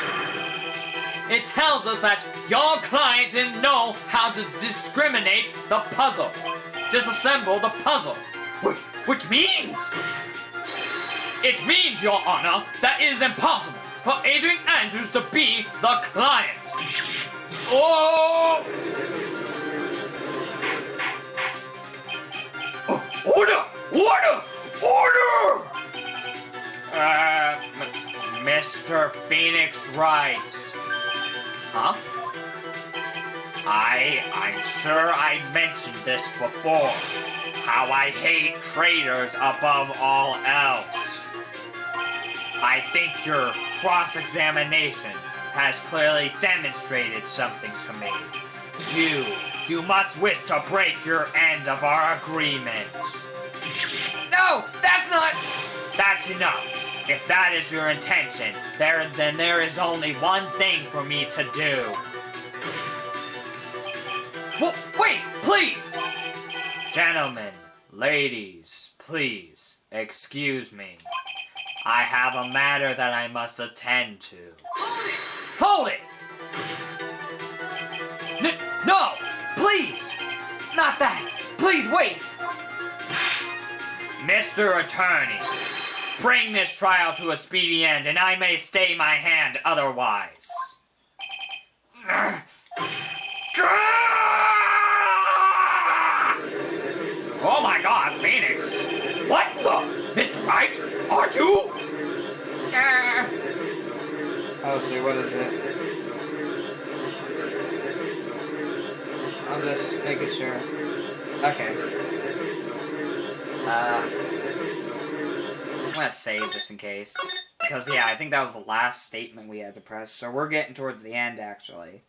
it tells us that your client didn't know how to discriminate the puzzle. Disassemble the puzzle. Which means... It means, Your Honor, that it is impossible for Adrian Andrews to be the client. Oh! Order! Order! Order! Mr. Phoenix Wright. Huh? I'm sure I mentioned this before. How I hate traitors above all else. I think your cross-examination has clearly demonstrated something to me. You must wish to break your end of our agreement. No, that's not... That's enough. If that is your intention, then there is only one thing for me to do. Well, wait, please! Gentlemen, ladies, please, excuse me. I have a matter that I must attend to. Hold it! No! Please! Not that! Please wait! Mr. Attorney, bring this trial to a speedy end, and I may stay my hand otherwise. Oh my God, Phoenix! What the? Mr. Wright, are you? Oh, so what is it? I'm just making sure. Okay. I'm gonna save just in case. Because, yeah, I think that was the last statement we had to press. So we're getting towards the end, actually.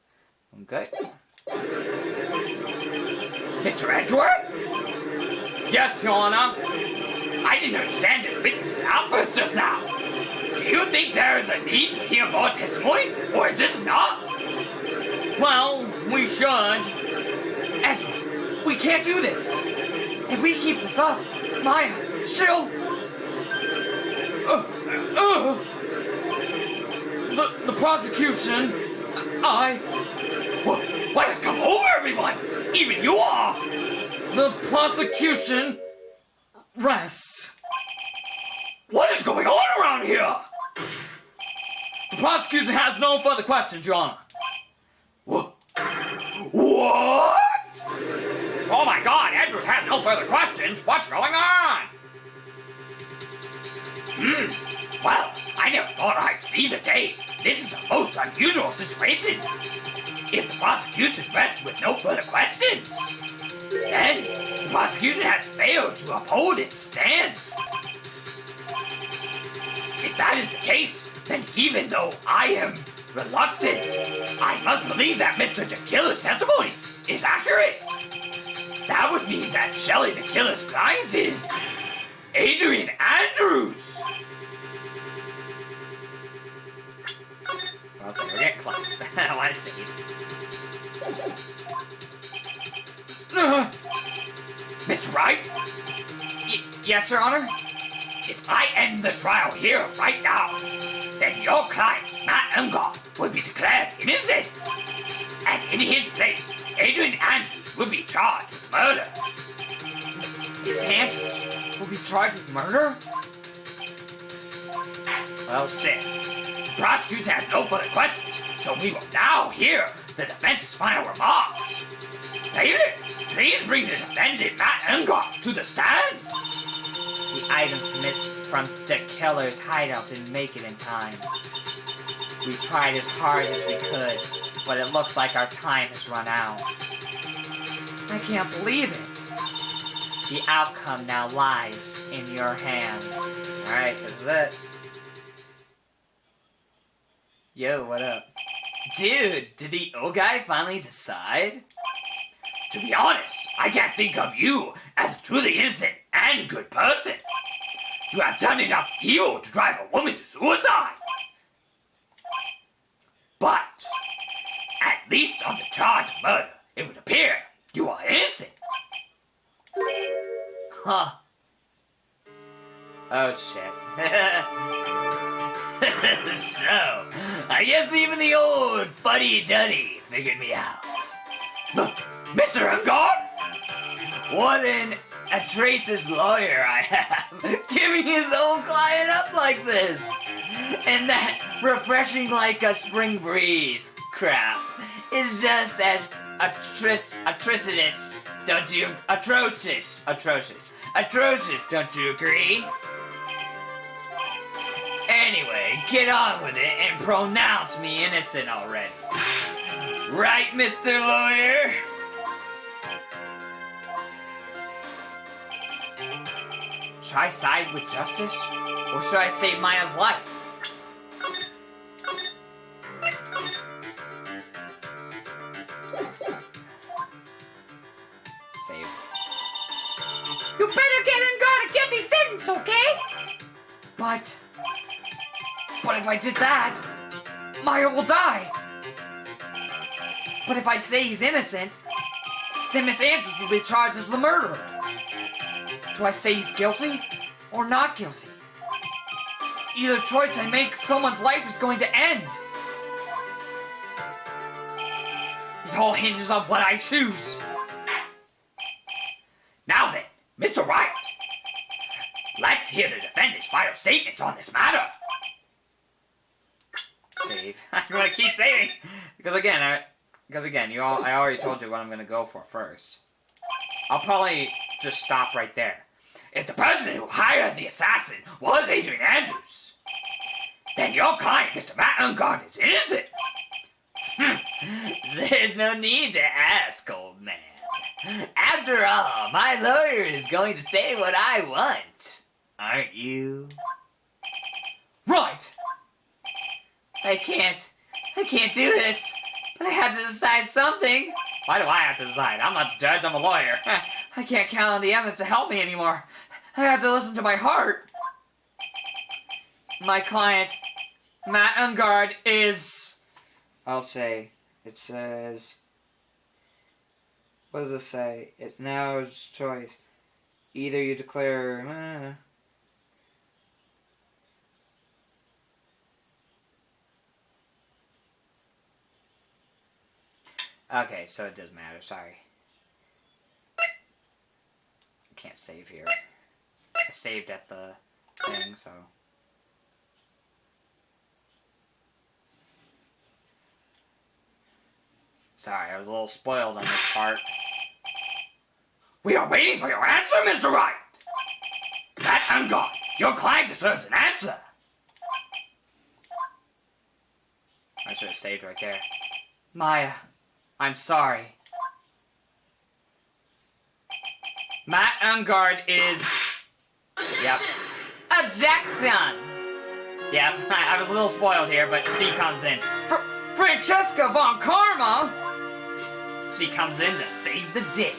Okay. Mr. Edgeworth? Yes, Your Honor. I didn't understand this witness's outburst just now. Do you think there is a need to hear more testimony, or is this enough? Well, we should. Ezra, we can't do this! If we keep this up, Maya, she'll... The prosecution... What has come over everyone? Even you are! The prosecution... rests. What is going on around here? The prosecution has no further questions, Your Honor. What? Oh my God, Edward has no further questions. What's going on? Well, I never thought I'd see the day. This is a most unusual situation. If the prosecution rests with no further questions, then the prosecution has failed to uphold its stance. If that is the case, then even though I am reluctant. I must believe that Mr. the Killer's testimony is accurate. That would mean that Shelley the Killer's client is Adrian Andrews. Well, so we're getting close. I want to see. Mr. Wright, Yes, Your Honor? if I end the trial here right now, then your client, Matt Ungard, will be declared innocent. And in his place, Adrian Andrews will be charged with murder. Miss Andrews will be charged with murder? Well said. The prosecutor has no further questions, so we will now hear the defense's final remarks. Bailiff, please bring the defendant, Matt Ungard, to the stand. The items from the killer's hideout didn't make it in time. We tried as hard as we could, but it looks like our time has run out. I can't believe it. The outcome now lies in your hands. Alright, this is it. Yo, what up? Dude, did the old guy finally decide? To be honest, I can't think of you as a truly innocent and good person. You have done enough evil to drive a woman to suicide. But, at least on the charge of murder, it would appear you are innocent. Huh. Oh, shit. So, I guess even the old fuddy-duddy figured me out. Mr. Ungard? What an atrocious lawyer I have, giving his own client up like this. And that refreshing like a spring breeze crap is just as atrocious, don't you? Atrocious, don't you agree? Anyway, get on with it and pronounce me innocent already. Right, Mr. Lawyer? Should I side with justice? Or should I save Maya's life? Save. You better get in guard a guilty sentence, okay? But if I did that, Maya will die. But if I say he's innocent, then Miss Andrews will be charged as the murderer. Do I say he's guilty or not guilty? Either choice I make, someone's life is going to end. It all hinges on what I choose. Now then, Mr. Wright, let's hear the defendant's final statements on this matter. Save. I'm gonna keep saving because again, I already told you what I'm gonna go for first. I'll probably just stop right there. If the person who hired the assassin was Adrian Andrews, then your client, Mr. Matt Ungard, is innocent. There's no need to ask, old man. After all, my lawyer is going to say what I want, aren't you? Right. I can't do this, but I have to decide something. Why do I have to decide? I'm not the judge, I'm a lawyer. I can't count on the evidence to help me anymore. I have to listen to my heart. My client, Matt Ungard, is... I'll say, it says... What does it say? It's now his choice. Either you declare... Okay, so it doesn't matter, sorry. Can't save here. I saved at the thing, so... Sorry, I was a little spoiled on this part. We are waiting for your answer, Mr. Wright. Matt Ungard, your client deserves an answer. I should have saved right there. Maya, I'm sorry. Matt Ungard is... Yep. Objection! Yep, I was a little spoiled here, but C comes in. Francesca von Karma? She comes in to save the day.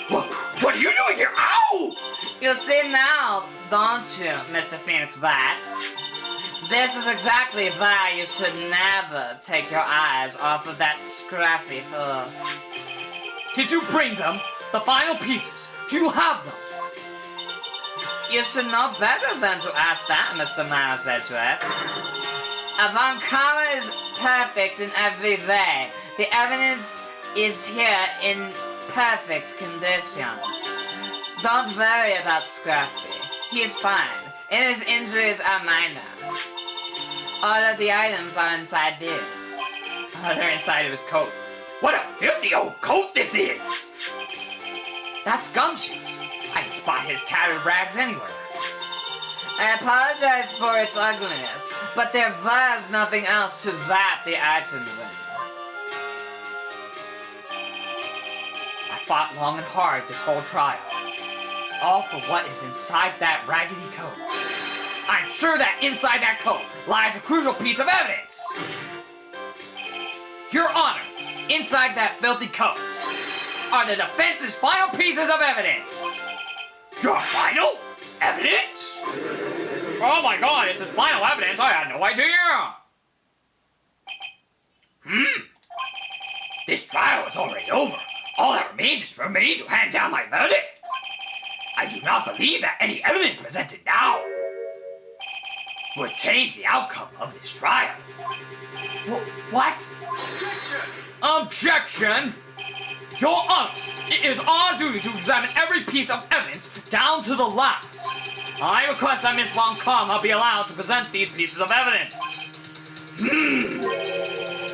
What are you doing here? Ow! You see now, don't you, Mr. Phoenix Wright? This is exactly why you should never take your eyes off of that scruffy fool. Did you bring them? The final pieces. Do you have them? You should know better than to ask that, Mr. Miles Edgeworth. Von Karma is perfect in every way. The evidence is here in perfect condition. Don't worry about Scruffy. He's fine, and his injuries are minor. All of the items are inside this. Oh, they're inside of his coat. What a filthy old coat this is! That's Gumshoes. I can spot his tattered rags anywhere. I apologize for its ugliness, but there was nothing else to wrap the items in. I fought long and hard this whole trial. All for what is inside that raggedy coat. I'm sure that inside that coat lies a crucial piece of evidence. Your Honor, inside that filthy coat are the defense's final pieces of evidence. Your final evidence? Oh my god, it's his final evidence. I had no idea. This trial is already over. All that remains is for me to hand down my verdict. I do not believe that any evidence presented now would change the outcome of this trial. What? Objection! Your Honor, it is our duty to examine every piece of evidence down to the last. I request that Miss Von Karma be allowed to present these pieces of evidence.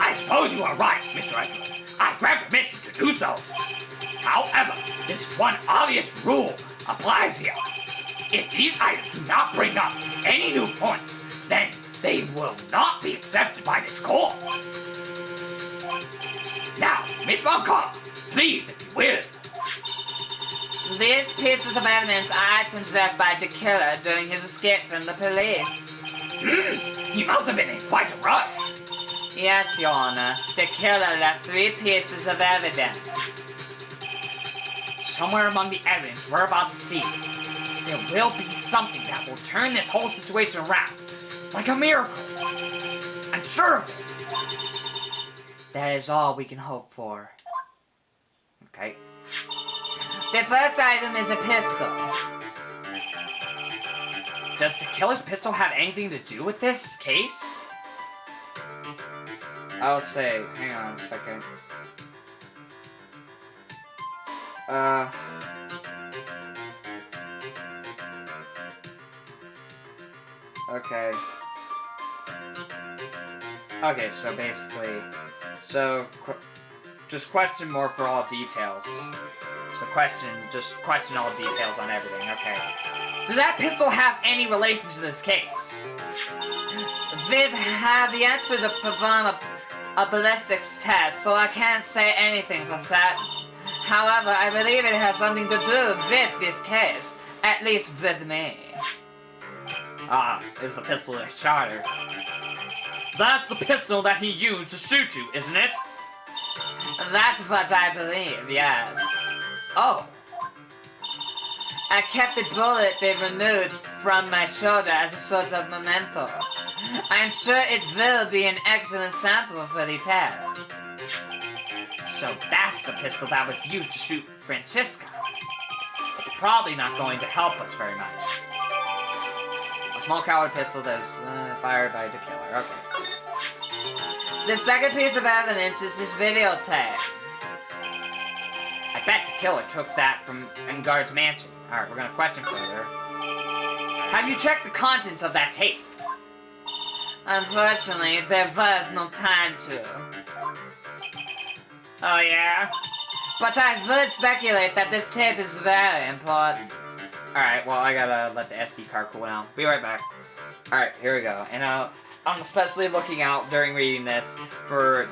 I suppose you are right, Mr. Edward. I grant permission to do so. However, this one obvious rule applies here. If these items do not bring up any new points, then they will not be accepted by this court. Now, Miss Von Karma, please, if you will. These pieces of evidence are items left by the killer during his escape from the police. He must have been in quite a rush. Yes, Your Honor. The killer left 3 pieces of evidence. Somewhere among the evidence we're about to see, there will be something that will turn this whole situation around. Like a miracle. I'm sure of it. That is all we can hope for. Okay. The first item is a pistol. Does the killer's pistol have anything to do with this case? I'll say, hang on a second. Okay. Okay, so basically, just question more for all details. So just question all details on everything, okay. Does that pistol have any relation to this case? We've have yet to perform a ballistics test, so I can't say anything for certain. However, I believe it has something to do with this case, at least with me. Ah, it's the pistol that shot her. That's the pistol that he used to shoot you, isn't it? That's what I believe, yes. Oh. I kept the bullet they removed from my shoulder as a sort of memento. I'm sure it will be an excellent sample for the test. So that's the pistol that was used to shoot Francesca. It's probably not going to help us very much. A small caliber pistol that is fired by the killer, okay. The second piece of evidence is this videotape. I bet the killer took that from Engard's mansion. Alright, we're gonna question further. Have you checked the contents of that tape? Unfortunately, there was no time to. Oh yeah? But I would speculate that this tape is very important. Alright, well, I gotta let the SD card cool down. Be right back. Alright, here we go. And I'm especially looking out during reading this for ...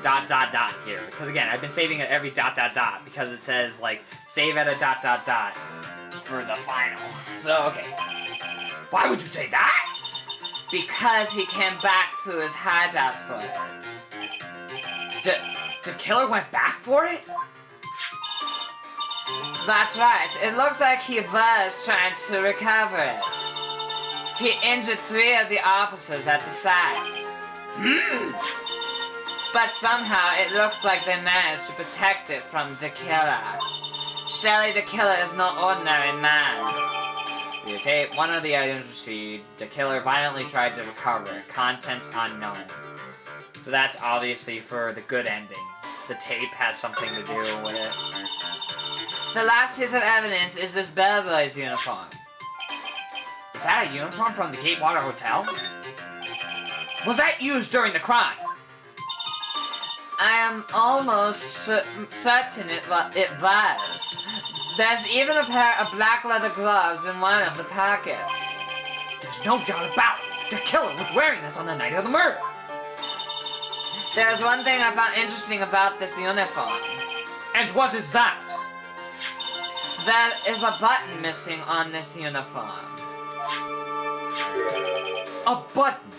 here. Because again, I've been saving at every ... because it says, like, save at a ... for the final. So, okay. Why would you say that? because he came back to his hideout for it. The killer went back for it? That's right. It looks like he was trying to recover it. He injured 3 of the officers at the site. But somehow it looks like they managed to protect it from the killer. Shelly the killer is no ordinary man. Via tape, one of the items retrieved, the killer violently tried to recover it. Contents unknown. So that's obviously for the good ending. The tape has something to do with it. The last piece of evidence is this bellboy's uniform. Is that a uniform from the Gatewater Hotel? Was that used during the crime? I am almost certain it was. There's even a pair of black leather gloves in one of the packets. There's no doubt about it. The killer was wearing this on the night of the murder. There's one thing I found interesting about this uniform. And what is that? There is a button missing on this uniform. A button.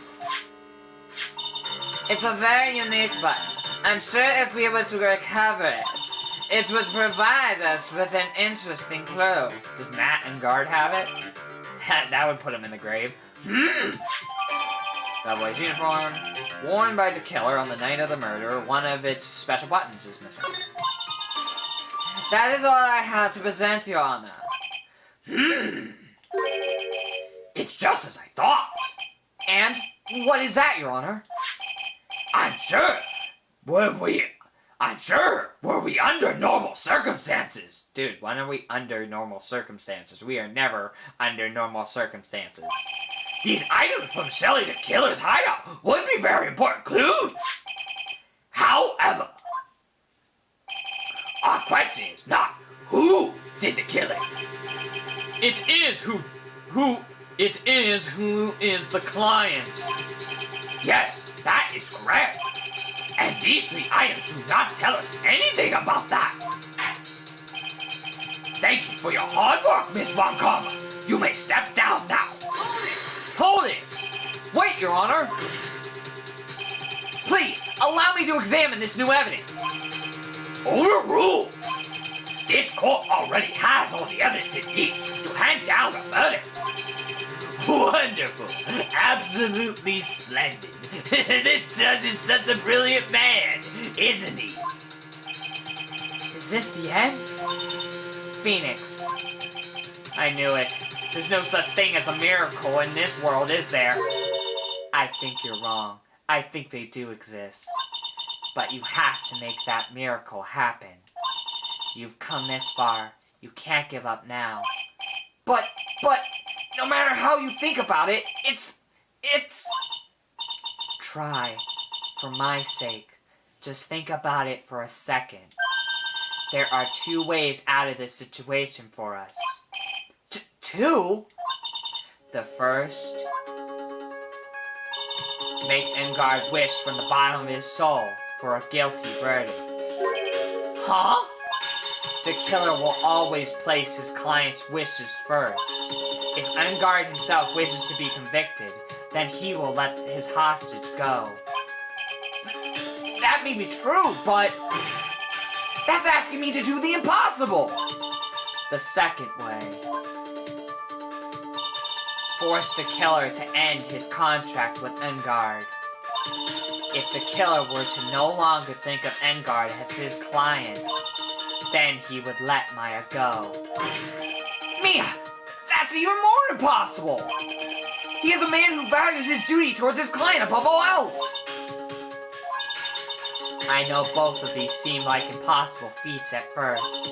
It's a very unique button. I'm sure if we were to recover it, it would provide us with an interesting clue. Does Matt and Guard have it? That would put him in the grave. Bellboy's uniform, worn by the killer on the night of the murder. One of its special buttons is missing. That is all I have to present, Your Honor. It's just as I thought. And what is that, Your Honor? I'm sure. Were we under normal circumstances? Dude, when are we under normal circumstances? We are never under normal circumstances. These items from Shelly the Killer's hideout would be very important clues. However, our question is not who did the killing. It is who is the client. Yes, that is correct. And these 3 items do not tell us anything about that. Thank you for your hard work, Miss Montgomery. You may step down now. Hold it! Wait, Your Honor! Please, allow me to examine this new evidence. Overruled. This court already has all the evidence it needs to hand down a verdict. Wonderful. Absolutely splendid. This judge is such a brilliant man, isn't he? Is this the end? Phoenix. I knew it. There's no such thing as a miracle in this world, is there? I think you're wrong. I think they do exist. But you have to make that miracle happen. You've come this far. You can't give up now. But, no matter how you think about it, it's... Try. For my sake. Just think about it for a second. There are 2 ways out of this situation for us. 2? The first, make Engard wish from the bottom of his soul for a guilty verdict. Huh? The killer will always place his client's wishes first. If Engard himself wishes to be convicted, then he will let his hostage go. That may be true, but... that's asking me to do the impossible! The second way. Force the killer to end his contract with Engard. If the killer were to no longer think of Engard as his client, then he would let Maya go. Mia! That's even more impossible! He is a man who values his duty towards his client above all else! I know both of these seem like impossible feats at first,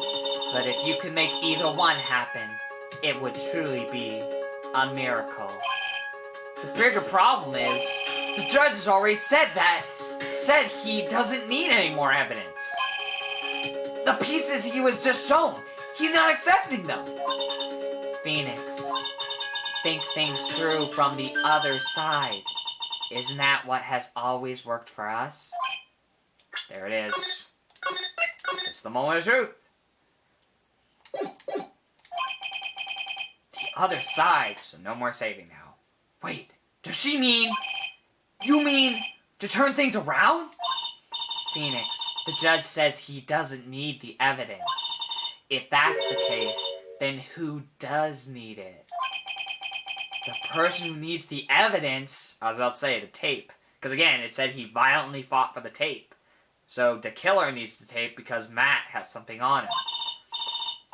but if you could make either one happen, it would truly be a miracle. The bigger problem is, the judge has already said he doesn't need any more evidence. The pieces he was just shown, he's not accepting them. Phoenix, think things through from the other side. Isn't that what has always worked for us? There it is. It's the moment of truth. The other side, so no more saving now. Wait, Does she mean... You mean to turn things around? Phoenix, the judge says he doesn't need the evidence. If that's the case, then who does need it? The person who needs the evidence... I was about to say, the tape. Because again, it said he violently fought for the tape. So the killer needs the tape because Matt has something on him.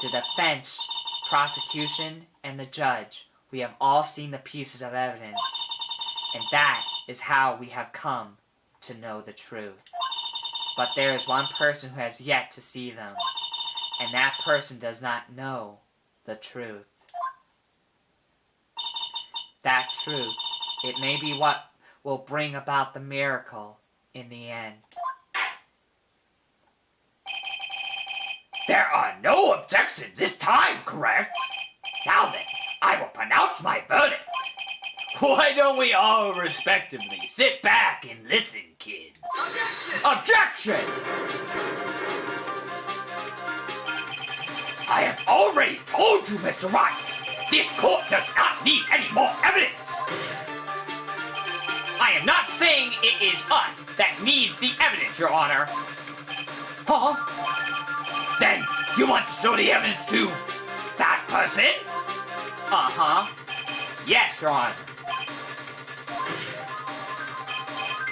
The defense, prosecution, and the judge. We have all seen the pieces of evidence. And that is how we have come to know the truth. But there is one person who has yet to see them. And that person does not know the truth. That truth, it may be what will bring about the miracle in the end. There are no objections this time, correct? Now then, I will pronounce my verdict. Why don't we all respectively sit back and listen, kids? Objection! I have already told you, Mr. Wright, this court does not need any more evidence. I am not saying it is us that needs the evidence, Your Honor. Huh? Then you want to show the evidence to that person? Uh-huh. Yes, Your Honor.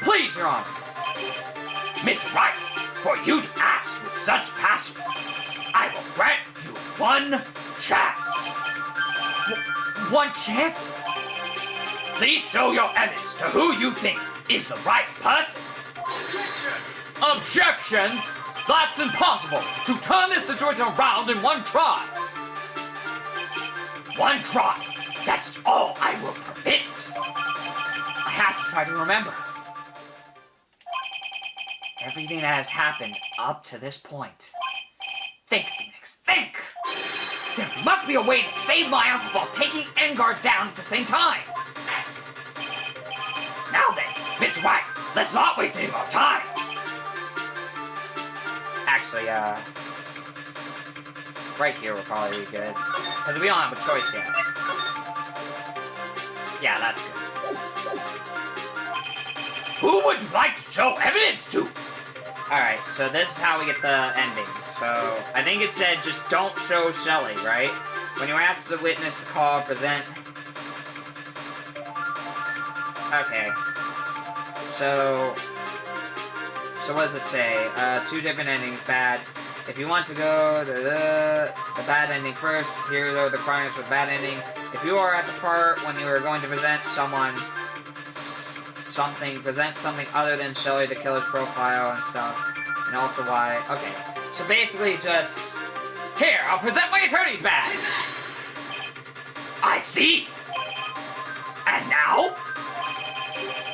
Please, Your Honor. Mr. Wright, for you to ask with such passion, I will grant you one chance. One chance? Please show your evidence to who you think is the right person. Objection! That's impossible! To turn this situation around in one try! One try. That's all I will permit. I have to try to remember. Everything that has happened up to this point. Think, Phoenix, think! There must be a way to save my uncle while taking Engard down at the same time. Now then, Mr. Wright, let's not waste any more time. Actually, right here will probably be good. Because we don't have a choice yet. Yeah, that's good. Who would you like to show evidence to? Alright, so this is how we get the ending. So, I think it said just don't show Shelly, right? When you ask the witness to call or present... Okay. So what does it say? Two different endings, bad. If you want to go to the bad ending first, here are the crimes with bad ending. If you are at the part when you are going to present something other than Shelly the killer's profile and stuff. And also why. Okay. So basically just, here, I'll present my attorney's badge. I see. And now?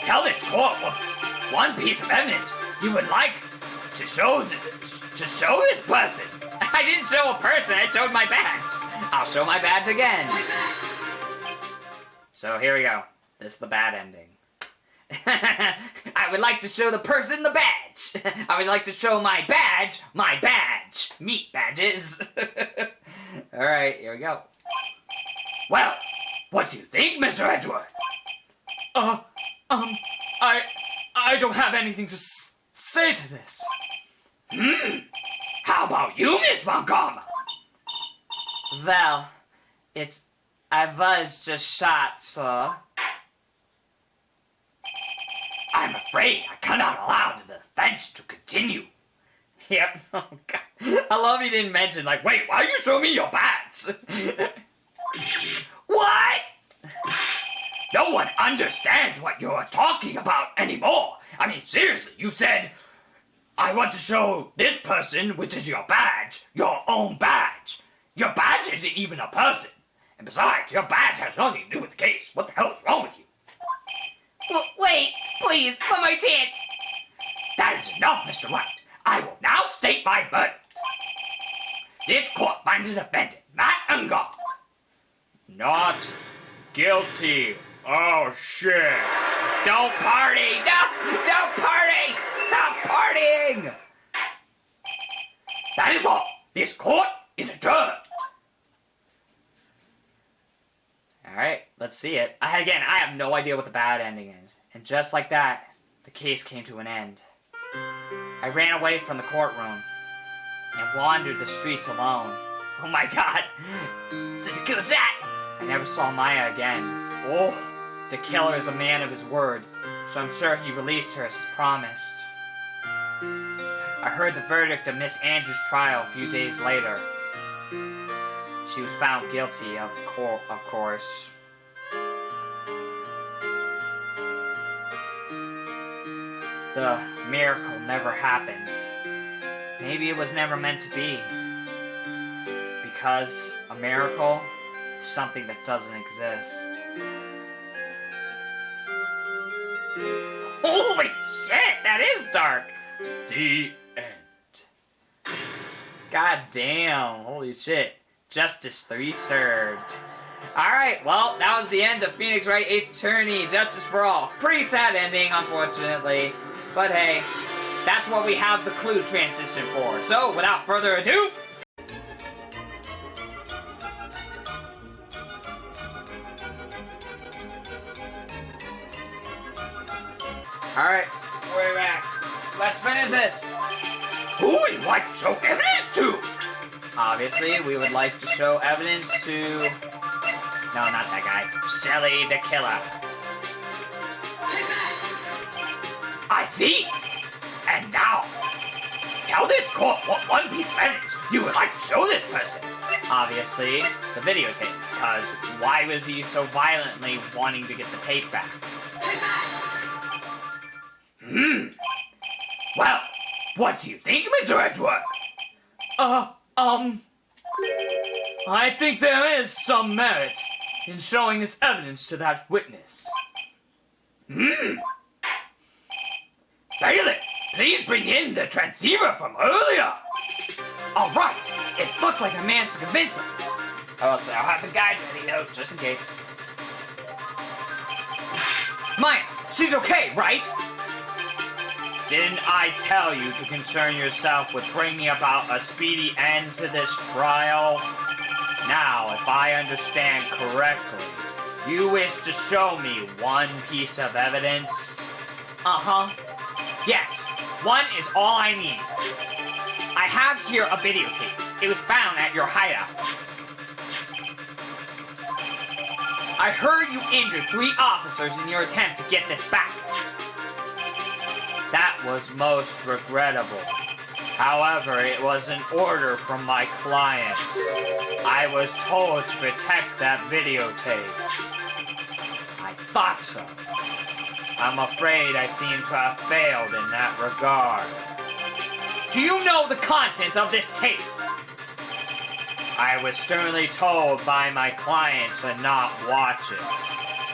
Tell this court what one piece of evidence you would like to show this person. I didn't show a person, I showed my badge. I'll show my badge again. So here we go. This is the bad ending. I would like to show the person the badge. I would like to show my badge. Meat badges. Alright, here we go. Well, what do you think, Mr. Edward? I don't have anything to say to this. How about you, Miss Montgomery? Well, I was just shot, sir. I'm afraid I cannot allow the defense to continue. Yep. Oh, God. I love he didn't mention, like, Wait, why you show me your badge? What? No one understands what you're talking about anymore. I mean, seriously, you said, I want to show this person, which is your badge, your own badge. Your badge isn't even a person. And besides, your badge has nothing to do with the case. What the hell is wrong with you? Wait, please, one more chance. That is enough, Mr. Wright. I will now state my verdict. This court finds the defendant, Matt Engard, Not guilty. Oh, shit. Don't party! No! Don't party! Stop partying! That is all. This court is adjourned. Alright, let's see it. I have no idea what the bad ending is. And just like that, the case came to an end. I ran away from the courtroom and wandered the streets alone. Oh my god! Such a cool shot! I never saw Maya again. Oh, the killer is a man of his word, so I'm sure he released her as promised. I heard the verdict of Miss Andrews' trial a few days later. She was found guilty, of course. The miracle never happened. Maybe it was never meant to be. Because a miracle is something that doesn't exist. Holy shit, that is dark! The end. God damn, holy shit. Justice 3 served. Alright, well, that was the end of Phoenix Wright Attorney, Justice for All. Pretty sad ending, unfortunately. But hey, that's what we have the clue transition for. So, without further ado... Alright, we're back. Let's finish this. Who would you like to show evidence to? Obviously, we would like to show evidence to... No, not that guy. Shelly the Killer. I see. And now, tell this court what one piece of evidence you would like to show this person. Obviously, the videotape. Because why was he so violently wanting to get the tape back? Well, what do you think, Mr. Edward? I think there is some merit in showing this evidence to that witness. Bailiff, please bring in the transceiver from earlier. Alright, it looks like I managed to convince him. Oh, so I'll have the guide ready, though, just in case. Maya, she's okay, right? Didn't I tell you to concern yourself with bringing about a speedy end to this trial? Now, if I understand correctly, you wish to show me one piece of evidence? Uh-huh. Yes, one is all I need. I have here a videotape. It was found at your hideout. I heard you injured 3 officers in your attempt to get this back. That was most regrettable. However, it was an order from my client. I was told to protect that videotape. I thought so. I'm afraid I seem to have failed in that regard. Do you know the contents of this tape? I was sternly told by my client to not watch it,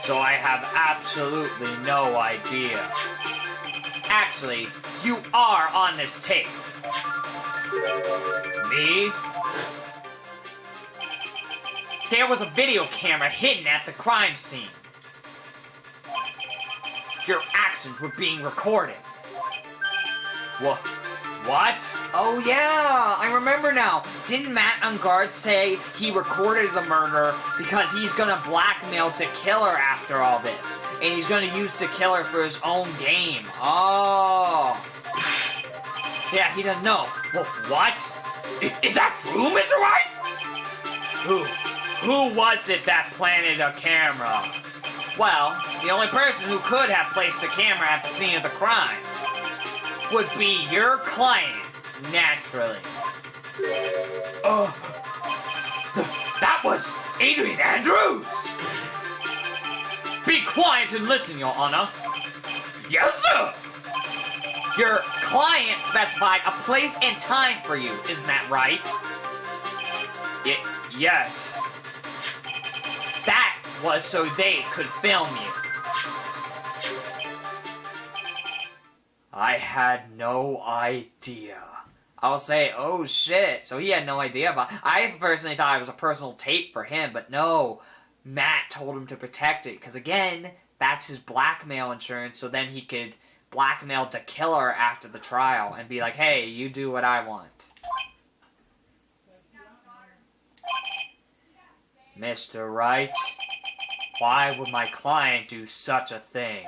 so I have absolutely no idea. Actually, you are on this tape. Me? There was a video camera hidden at the crime scene. Your actions were being recorded. What? Oh yeah, I remember now. Didn't Matt on guard say he recorded the murder because he's gonna blackmail the killer after all this? And he's gonna use the killer for his own game. Oh. Yeah, he doesn't know. What? Is that true, Mr. Wright? Who was it that planted a camera? Well, the only person who could have placed the camera at the scene of the crime would be your client, naturally. That was Adrian Andrews. Be quiet and listen, Your Honor. Yes, sir. Your client specified a place and time for you, isn't that right? Yes. That was so they could film you. I had no idea. I'll say, oh shit, so he had no idea about... I personally thought it was a personal tape for him, but no. Matt told him to protect it, because again, that's his blackmail insurance, so then he could blackmail the killer after the trial and be like, hey, you do what I want. Mr. Wright, Why would my client do such a thing?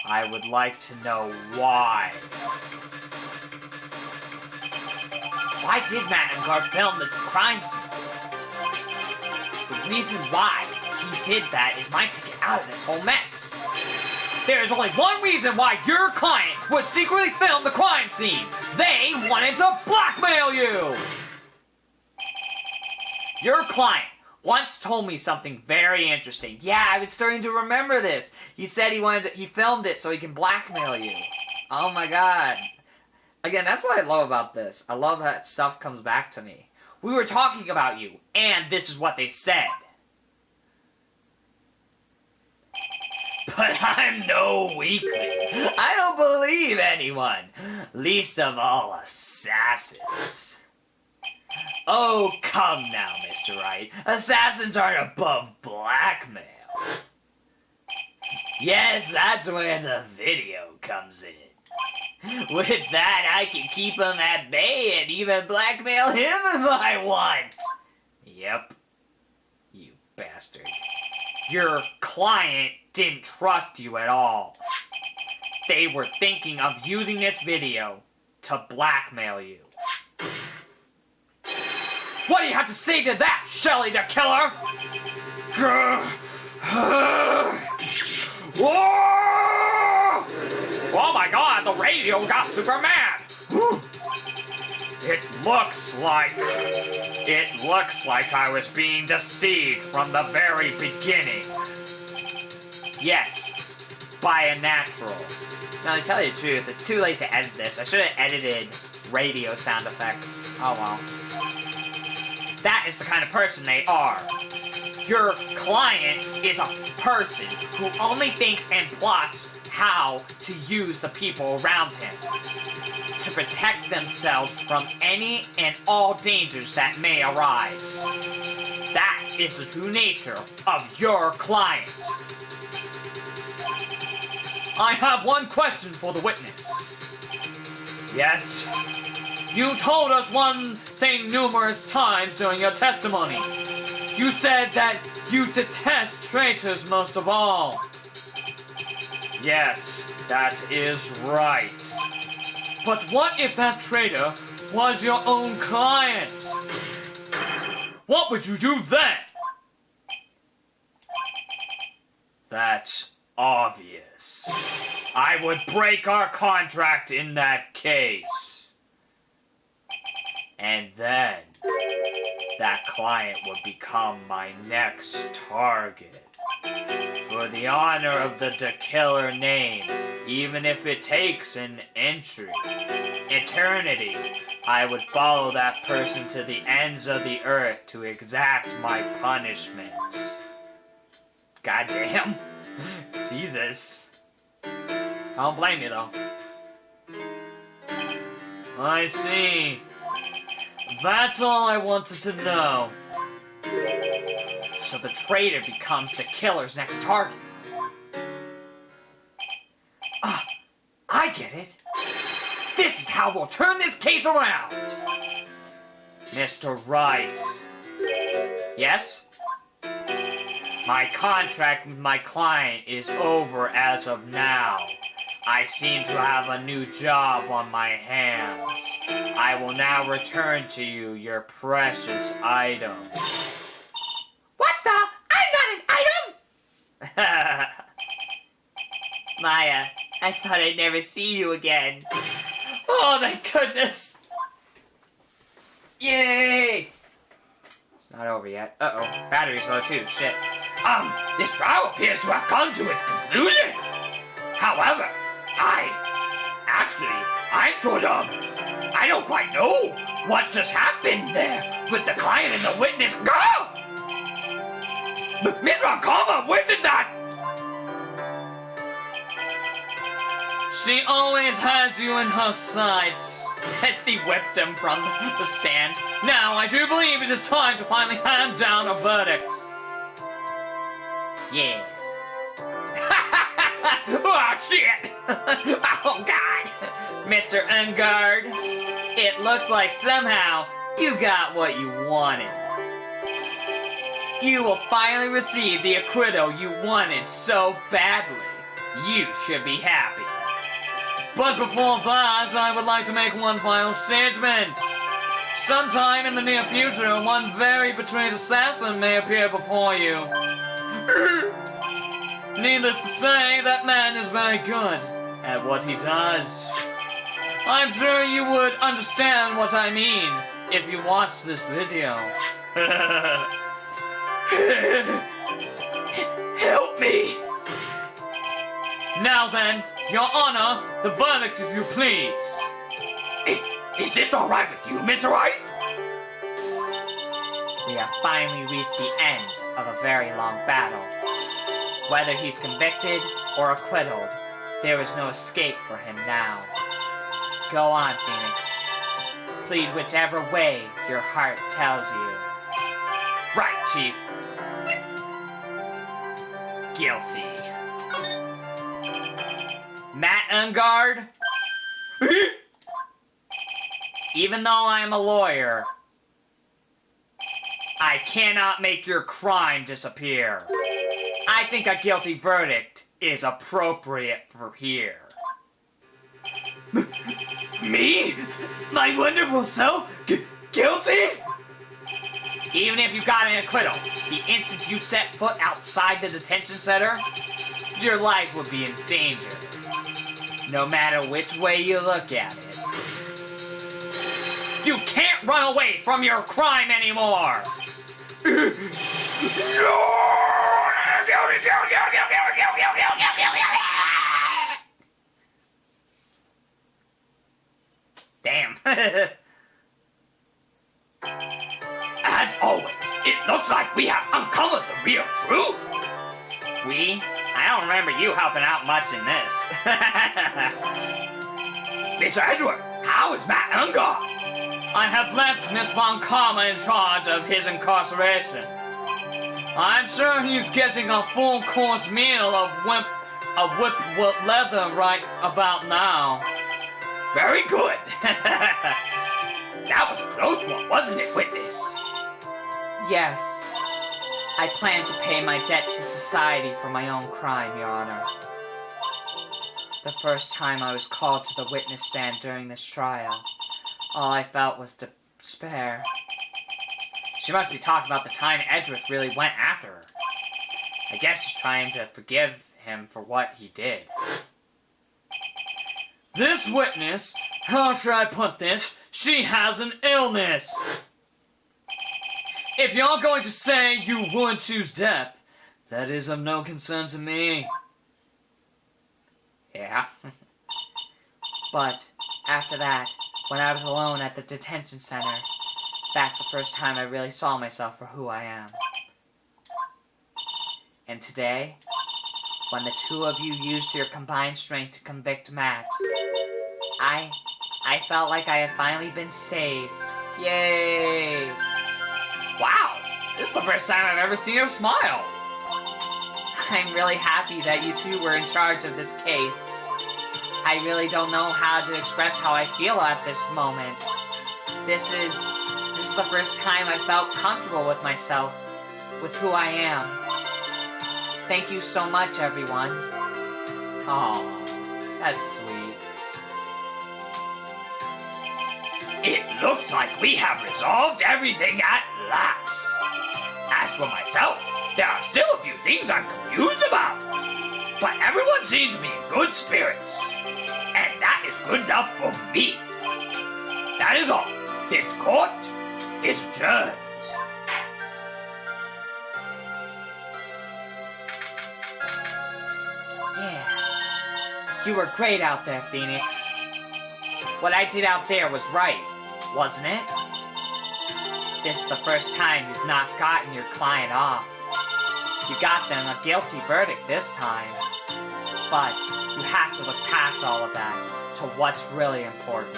I would like to know why. Why did Matt Engard film the crime scene? The reason why he did that is mine to get out of this whole mess. There is only one reason why your client would secretly film the crime scene. They wanted to blackmail you! Your client once told me something very interesting. Yeah, I was starting to remember this. He said he filmed it so he can blackmail you. Oh my god. Again, that's what I love about this. I love that stuff comes back to me. We were talking about you, and this is what they said. But I'm no weakling. I don't believe anyone, least of all assassins. Oh, come now, Mr. Wright. Assassins aren't above blackmail. Yes, that's where the video comes in. With that, I can keep him at bay and even blackmail him if I want. Yep. You bastard. Your client didn't trust you at all. They were thinking of using this video to blackmail you. What do you have to say to that, Shelly the Killer? Oh my god, the radio got super mad! It looks like I was being deceived from the very beginning. Yes, by a natural. Now, to tell you the truth, it's too late to edit this. I should have edited radio sound effects. Oh well. That is the kind of person they are. Your client is a person who only thinks and plots how to use the people around him to protect themselves from any and all dangers that may arise. That is the true nature of your client. I have one question for the witness. Yes? You told us one thing numerous times during your testimony. You said that you detest traitors most of all. Yes, that is right. But what if that traitor was your own client? What would you do then? That's obvious. I would break our contract in that case. And then, that client would become my next target. For the honor of the Killer name, even if it takes an eternity, I would follow that person to the ends of the earth to exact my punishment. Goddamn. Jesus. I don't blame you, though. I see. That's all I wanted to know. So the traitor becomes the killer's next target. Ah, I get it. This is how we'll turn this case around. Mr. Wright. Yes? My contract with my client is over as of now. I seem to have a new job on my hands. I will now return to you your precious item. What the? I'm not an item! Maya, I thought I'd never see you again. Oh, thank goodness. Yay! It's not over yet. Uh-oh. Battery's low too. Shit. This trial appears to have come to its conclusion. However, I don't quite know what just happened there with the client and the witness. Go! Miss Rakama, where did that? She always has you in her sights. As he whipped him from the stand. Now, I do believe it is time to finally hand down a verdict. Yeah. Oh, shit! Oh, God! Mr. Engard, it looks like somehow you got what you wanted. You will finally receive the acquittal you wanted so badly. You should be happy. But before that, I would like to make one final statement. Sometime in the near future, one very betrayed assassin may appear before you. Needless to say, that man is very good at what he does. I'm sure you would understand what I mean if you watch this video. Help me! Now then, Your Honor, the verdict if you please. Is this alright with you, Mr. Wright? We have finally reached the end of a very long battle. Whether he's convicted or acquitted, there is no escape for him now. Go on, Phoenix. Plead whichever way your heart tells you. Right, Chief. Guilty. Matt Ungard? Even though I am a lawyer, I cannot make your crime disappear. I think a guilty verdict is appropriate for here. Me? My wonderful self? Guilty? Even if you got an acquittal, the instant you set foot outside the detention center, your life would be in danger. No matter which way you look at it. You can't run away from your crime anymore! Damn. As always, it looks like we have uncovered the real truth. We? I don't remember you helping out much in this. Mr. Edward, how is Matt Ungard? I have left Miss Von Karma in charge of his incarceration. I'm sure he's getting a full-course meal of whipped leather right about now. Very good. That was a close one, wasn't it, witness? Yes. I plan to pay my debt to society for my own crime, Your Honor. The first time I was called to the witness stand during this trial, all I felt was despair. She must be talking about the time Edric really went after her. I guess she's trying to forgive him for what he did. This witness, how should I put this? She has an illness! If you're going to say you would choose death, that is of no concern to me. Yeah. But after that, when I was alone at the detention center, that's the first time I really saw myself for who I am. And today, when the two of you used your combined strength to convict Matt, I felt like I had finally been saved. Yay! Wow! This is the first time I've ever seen her smile! I'm really happy that you two were in charge of this case. I really don't know how to express how I feel at this moment. This is the first time I felt comfortable with myself, with who I am. Thank you so much, everyone. Aw, that's sweet. It looks like we have resolved everything at last. As for myself, there are still a few things I'm confused about. But everyone seems to be in good spirits. And that is good enough for me. That is all. This court is adjourned. Yeah. You were great out there, Phoenix. What I did out there was right, wasn't it? This is the first time you've not gotten your client off. You got them a guilty verdict this time. But you have to look past all of that to what's really important.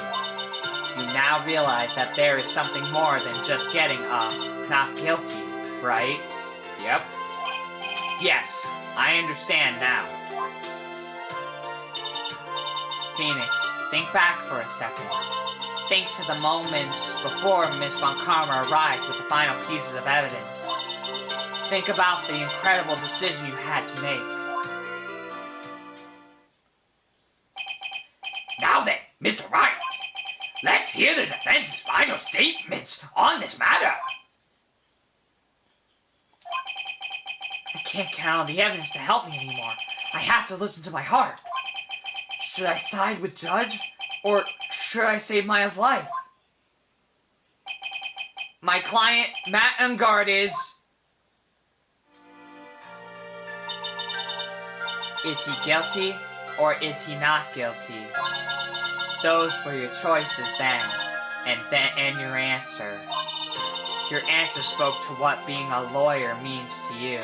You now realize that there is something more than just getting a not guilty, right? Yep. Yes, I understand now. Phoenix, think back for a second. Think to the moments before Miss Von Karma arrived with the final pieces of evidence. think about the incredible decision you had to make. Now then, Mr. Wright, let's hear the defense's final statements on this matter. I can't count on the evidence to help me anymore. I have to listen to my heart. Should I side with Judge? Or should I save Maya's life? My client, Matt Ungard, is he guilty or is he not guilty? Those were your choices then, and your answer. Your answer spoke to what being a lawyer means to you.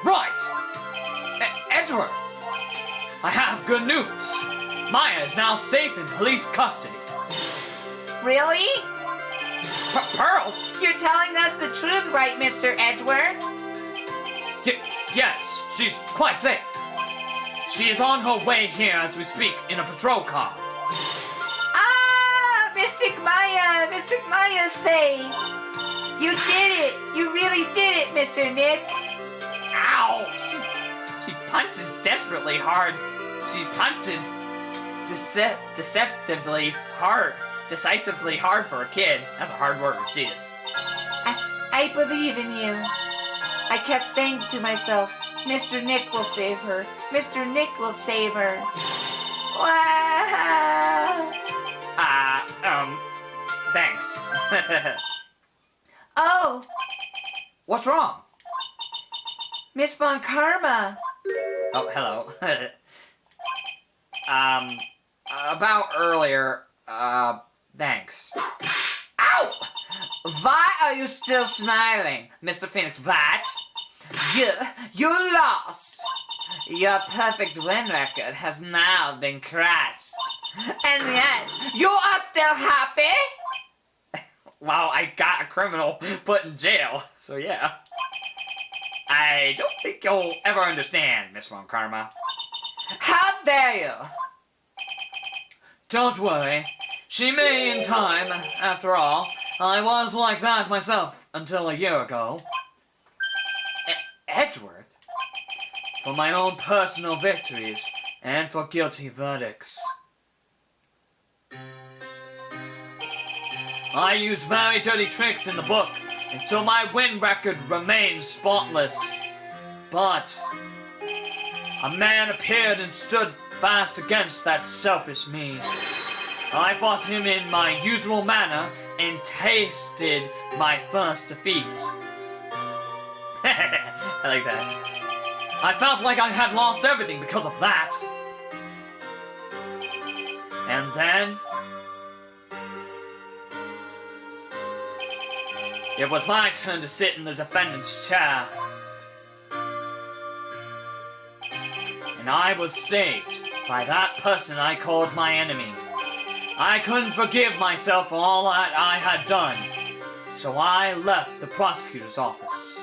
Right! Edward! I have good news. Maya is now safe in police custody. Really? Pearls? You're telling us the truth, right, Mr. Edgeworth? Yes, she's quite safe. She is on her way here as we speak in a patrol car. Ah! Mystic Maya, say! You did it! You really did it, Mr. Nick! Ow! She punches desperately hard. She punches deceptively hard for a kid. That's a hard word, jeez. I believe in you. I kept saying to myself, Mr. Nick will save her. Mr. Nick will save her. Wow! Thanks. Oh! What's wrong? Miss Von Karma! Oh, hello. About earlier, thanks. Ow! Why are you still smiling, Mr. Phoenix Wright? You lost! Your perfect win record has now been crashed. And yet, you are still happy? Wow, I got a criminal put in jail, so yeah. I don't think you'll ever understand, Miss Von Karma. How dare you? Don't worry. She may in time, after all. I was like that myself until a year ago. Edgeworth? For my own personal victories and for guilty verdicts. I use very dirty tricks in the book until my win record remains spotless. But a man appeared and stood fast against that selfish me. I fought him in my usual manner and tasted my first defeat. I like that. I felt like I had lost everything because of that. And then it was my turn to sit in the defendant's chair. And I was saved by that person I called my enemy. I couldn't forgive myself for all that I had done, so I left the prosecutor's office.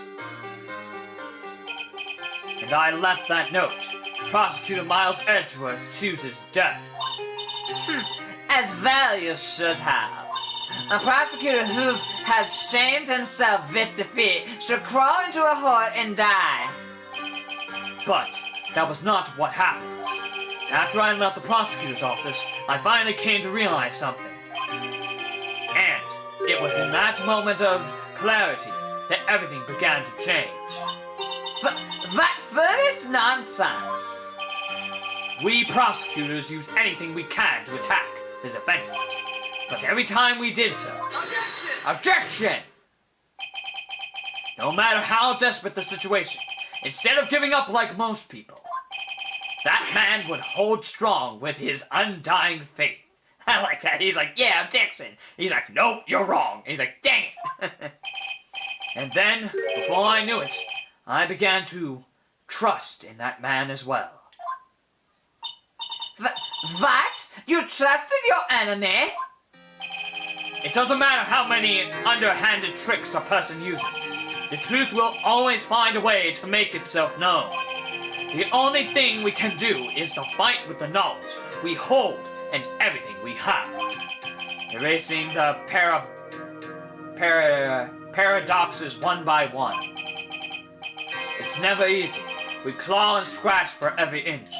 And I left that note. Prosecutor Miles Edgeworth chooses death. As well you should have. A prosecutor who has shamed himself with defeat should crawl into a hole and die. But that was not what happened. After I left the prosecutor's office, I finally came to realize something. And it was in that moment of clarity that everything began to change. What foolish nonsense! We prosecutors use anything we can to attack the defendant. But every time we did so... Objection! No matter how desperate the situation, instead of giving up like most people, that man would hold strong with his undying faith. I like that. He's like, yeah, objection. He's like, nope, you're wrong. He's like, dang it. And then, before I knew it, I began to trust in that man as well. What? You trusted your enemy? It doesn't matter how many underhanded tricks a person uses. The truth will always find a way to make itself known. The only thing we can do is to fight with the knowledge we hold and everything we have. Erasing the paradoxes one by one. It's never easy. We claw and scratch for every inch.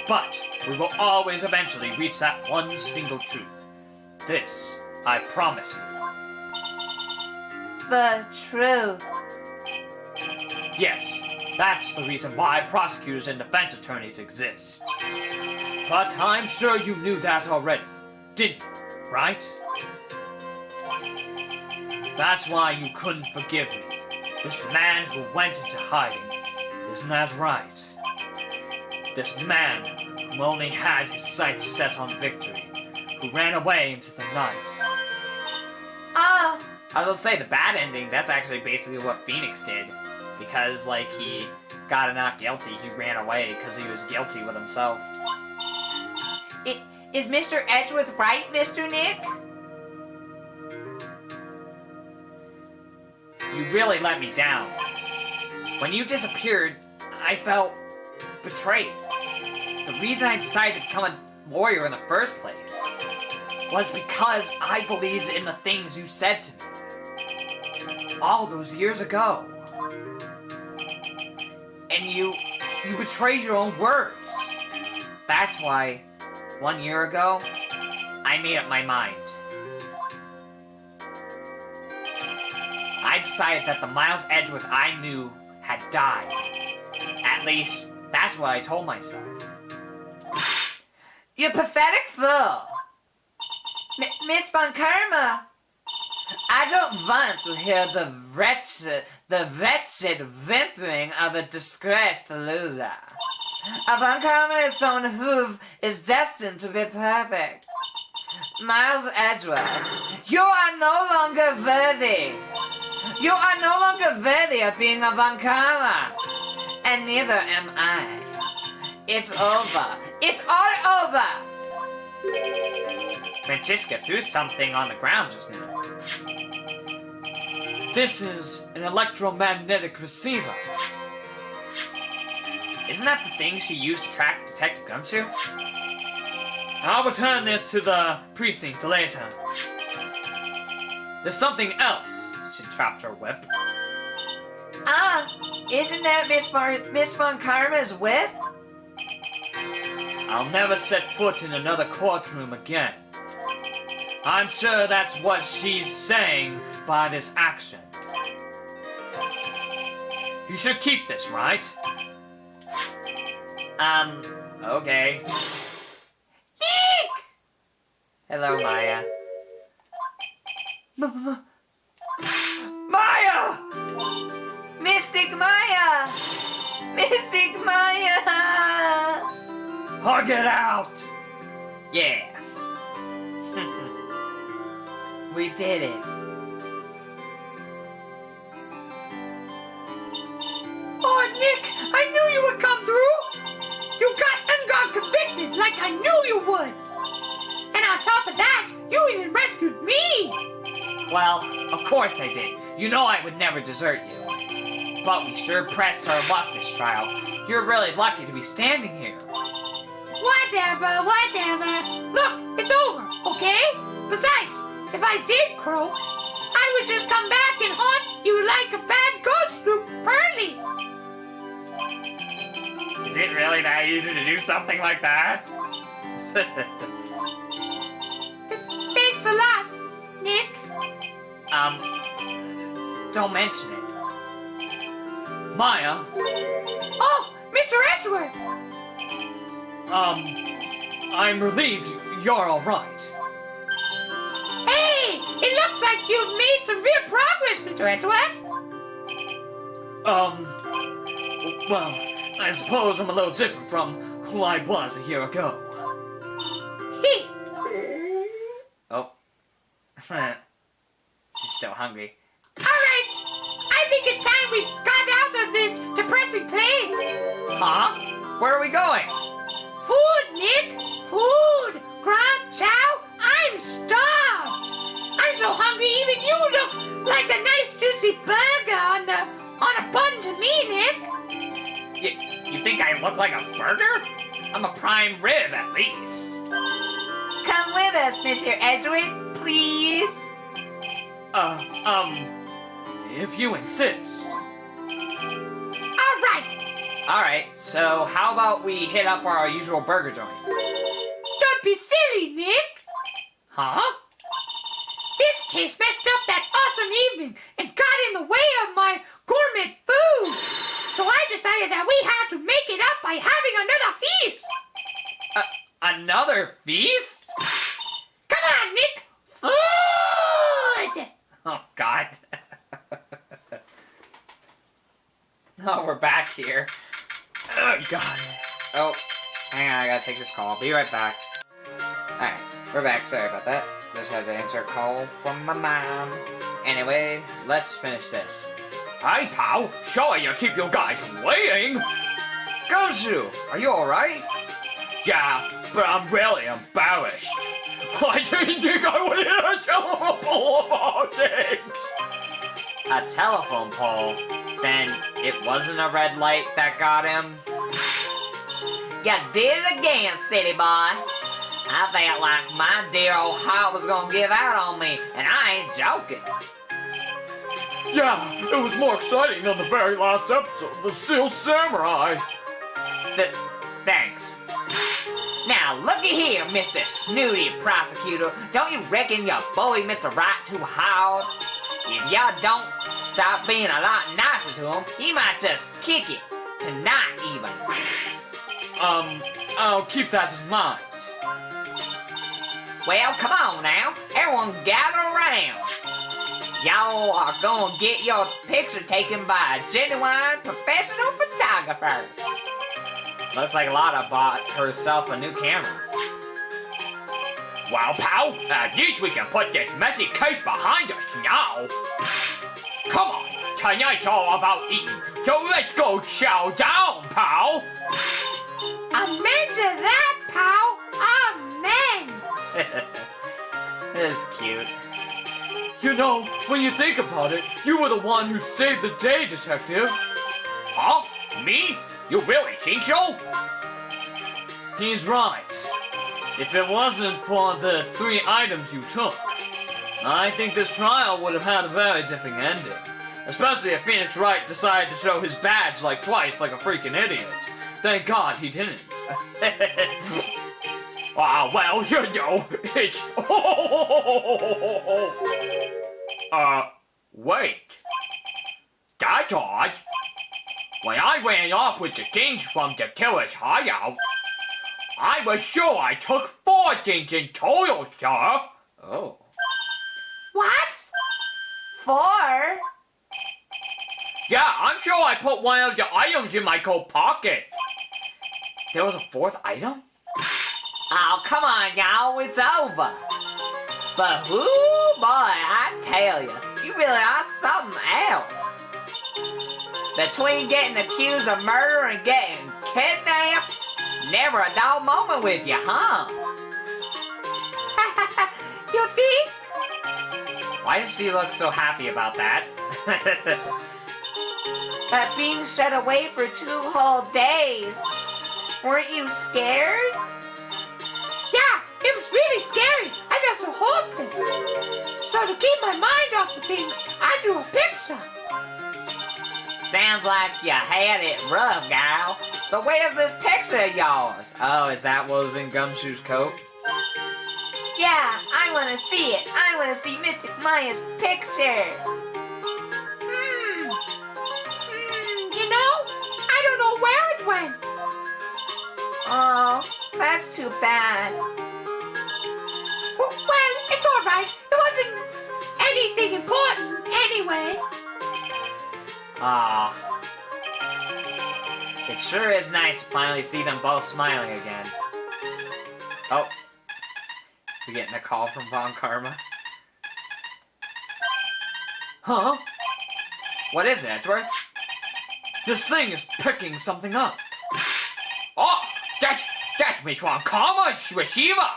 But we will always eventually reach that one single truth. This, I promise you. The truth. Yes, that's the reason why prosecutors and defense attorneys exist. But I'm sure you knew that already, didn't you, right? That's why you couldn't forgive me. This man who went into hiding. Isn't that right? This man who only had his sights set on victory, who ran away into the night. Ah, I was gonna say, the bad ending, that's actually basically what Phoenix did. Because, like, he got not guilty, he ran away because he was guilty with himself. is Mr. Edgeworth right, Mr. Nick? You really let me down. When you disappeared, I felt betrayed. The reason I decided to become a lawyer in the first place was because I believed in the things you said to me. All those years ago. And you betrayed your own words. That's why, 1 year ago, I made up my mind. I decided that the Miles Edgeworth I knew had died. At least, that's what I told myself. You pathetic fool! Miss Von Karma! I don't want to hear the wretched whimpering of a disgraced loser. A Von Karma is someone who is destined to be perfect. Miles Edgeworth, you are no longer worthy. You are no longer worthy of being a Von Karma. And neither am I. It's over. It's all over! Francesca threw something on the ground just now. This is an electromagnetic receiver. Isn't that the thing she used to track Detective Gumshoe? I'll return this to the precinct later. There's something else. She dropped her whip. Ah, isn't that Miss Von Karma's whip? I'll never set foot in another courtroom again. I'm sure that's what she's saying by this action. You should keep this, right? Okay. Nick! Hello, Maya. Maya! Mystic Maya! Mystic Maya! Hug it out! Yeah. We did it. Oh, Nick, I knew you would come through. You got convicted like I knew you would. And on top of that, you even rescued me. Well, of course I did. You know I would never desert you. But we sure pressed our luck this trial. You're really lucky to be standing here. Whatever. Look, it's over, okay? Besides, if I did croak, I would just come back and haunt you like a bad ghost through Pearly. Is it really that easy to do something like that? Thanks a lot, Nick. Don't mention it. Maya, Oh, Mr. Edgeworth. I'm relieved you're alright. Hey, it looks like you've made some real progress, Mr. Edgeworth. Well, I suppose I'm a little different from who I was a year ago. Oh. She's still hungry. All right, I think it's time we got out of this depressing place. Huh? Where are we going? Food, Nick, food. Grub, chow, I'm starved. I'm so hungry even you look like a nice juicy burger on a bun to me, Nick. You think I look like a burger? I'm a prime rib, at least. Come with us, Mr. Edgeworth, please. If you insist. Alright, so how about we hit up our usual burger joint? Don't be silly, Nick. Huh? This case messed up that awesome evening and got in the way of my gourmet food. So I decided that we had to make it up by having another feast. Another feast? Come on, Nick. Food! Oh, God. Oh, we're back here. Oh, God. Oh, hang on, I gotta take this call. I'll be right back. Alright, we're back. Sorry about that. Just had to answer a call from my mom. Anyway, let's finish this. Hi, pal. Sorry I keep you guys waiting. Gumshoe, are you alright? Yeah, but I'm really embarrassed. I didn't think I would hit a telephone pole of all things. A telephone pole? Then it wasn't a red light that got him? You did it again, city boy. I felt like my dear old heart was gonna give out on me, and I ain't joking. Yeah, it was more exciting than the very last episode of The Steel Samurai. Thanks. Now, looky here, Mr. Snooty Prosecutor. Don't you reckon you bullied Mr. Wright too hard? If y'all don't stop being a lot nicer to him, he might just kick it. Tonight, even. I'll keep that in mind. Well, come on now. Everyone gather around. Y'all are gonna get your picture taken by a genuine professional photographer. Looks like Lotta bought herself a new camera. Well, pal, at least we can put this messy case behind us now. Come on, tonight's all about eating, so let's go chow down, pal. Amen to that, pal. Amen. This is cute. You know, when you think about it, you were the one who saved the day, Detective. Huh? Me? You really think so? He's right. If it wasn't for the 3 items you took, I think this trial would have had a very different ending. Especially if Phoenix Wright decided to show his badge like twice like a freaking idiot. Thank God he didn't. Well, you know, it's... wait. That's odd. When I ran off with the things from the killer's hideout, I was sure I took 4 things in total, sir. Oh. What? 4? Yeah, I'm sure I put one of the items in my coat pocket. There was a 4th item? Oh, come on, y'all, it's over. But whoo, boy, I tell you, you really are something else. Between getting accused of murder and getting kidnapped, never a dull moment with you, huh? You think? Why does she look so happy about that? But being shut away for 2 whole days, weren't you scared? Yeah, it was really scary. I felt so hopeless. So to keep my mind off the things, I drew a picture. Sounds like you had it rough, gal. So where's this picture of yours? Oh, is that what was in Gumshoe's coat? Yeah, I want to see it. I want to see Mystic Maya's picture. You know, I don't know where it went. Oh, that's too bad. Well, it's all right. It wasn't anything important anyway. Ah. It sure is nice to finally see them both smiling again. Oh. We're getting a call from Von Karma. Huh? What is it, Edgeworth? This thing is picking something up. Oh, that's Miss Von Karma's receiver.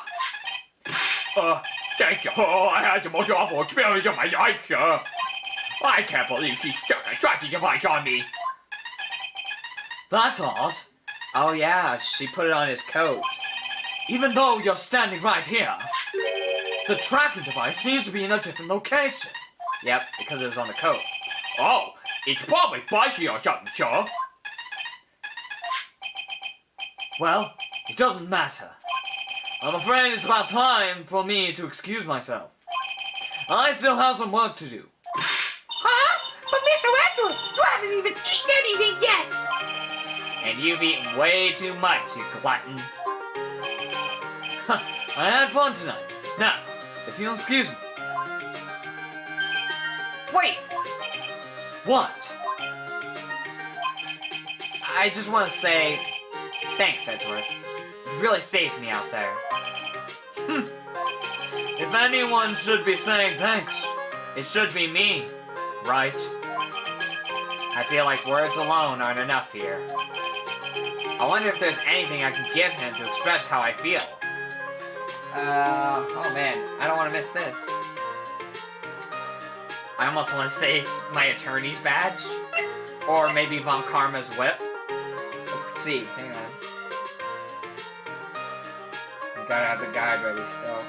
Thank you. Oh, I had the most awful experience of my life, sir. I can't believe she stuck a tracking device on me. That's odd. Oh yeah, she put it on his coat. Even though you're standing right here, the tracking device seems to be in a different location. Yep, because it was on the coat. Oh, it's probably spicy or something, sir. Well, it doesn't matter. I'm afraid it's about time for me to excuse myself. I still have some work to do. Huh? But Mr. Edward, you haven't even eaten anything yet! And you've eaten way too much, you glutton. I had fun tonight. Now, if you'll excuse me. Wait! What? I just want to say thanks, Edgeworth. You really saved me out there. If anyone should be saying thanks, it should be me, right? I feel like words alone aren't enough here. I wonder if there's anything I can give him to express how I feel. Oh man, I don't want to miss this. I almost want to say it's my attorney's badge. Or maybe Von Karma's whip. Let's see, hang on. I gotta have the guide ready still.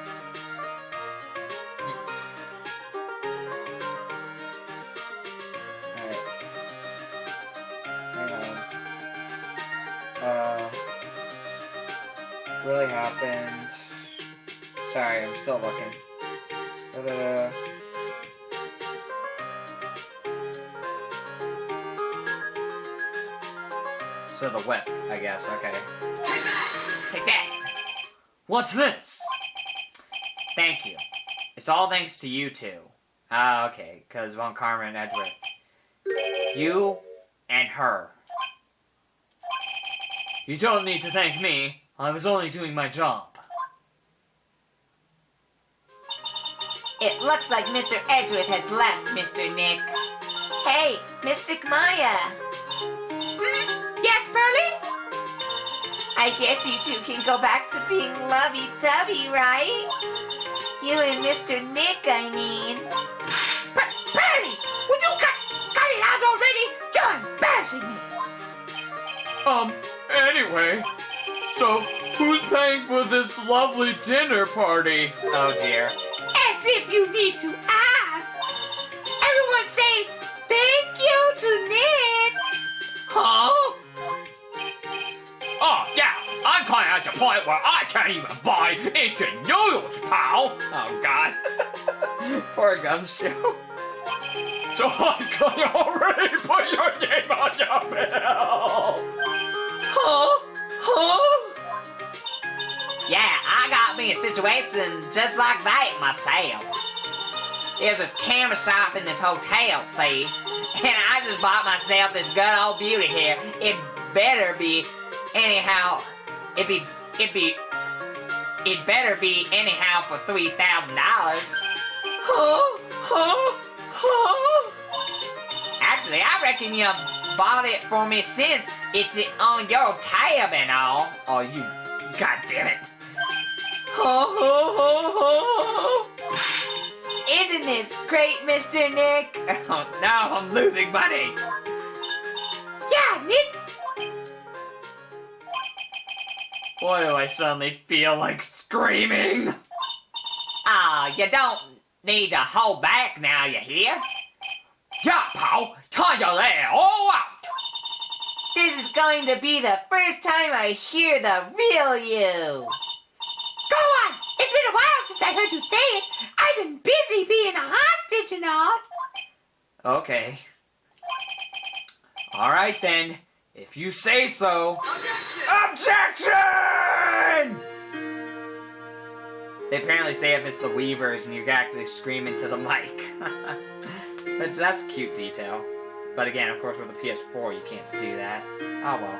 Alright. Hang on. Really happened. Sorry, I'm still looking. So the whip, I guess, okay. Take that! What's this? Thank you. It's all thanks to you two. Ah, okay, because Von Karma and Edgeworth. You and her. You don't need to thank me. I was only doing my job. It looks like Mr. Edgeworth has left, Mr. Nick. Hey, Mystic Maya. Yes, Burley? I guess you two can go back to being lovey-dovey, right? You and Mr. Nick, I mean. Burley, would you cut it out already? You're embarrassing me. Anyway, so who's paying for this lovely dinner party? Oh dear. As if you need to ask. Everyone say thank you to Nick. Huh? Oh, yeah, I'm kind of at the point where I can't even buy instant noodles, pal. Oh god. Poor Gumshoe. So I'm gonna already put your name on your bill. Huh? Yeah, I got me a situation just like that myself. There's this camera shop in this hotel, see? And I just bought myself this good old beauty here. It better be anyhow. It better be anyhow for $3,000. Actually, I reckon you bought it for me since it's on your tab and all. Oh, you. God damn it. Isn't this great, Mr. Nick? Oh, now I'm losing money. Yeah, Nick. Why do I suddenly feel like screaming? You don't need to hold back now, you hear? Yeah, pal, time to lay it all out. This is going to be the first time I hear the real you. Go on. It's been a while since I heard you say it. I've been busy being a hostage and all. Okay. Alright then. If you say so. Objection! They apparently say if it's the Weavers and you can actually scream into the mic. But that's a cute detail. But again, of course, with the PS4, you can't do that. Oh well.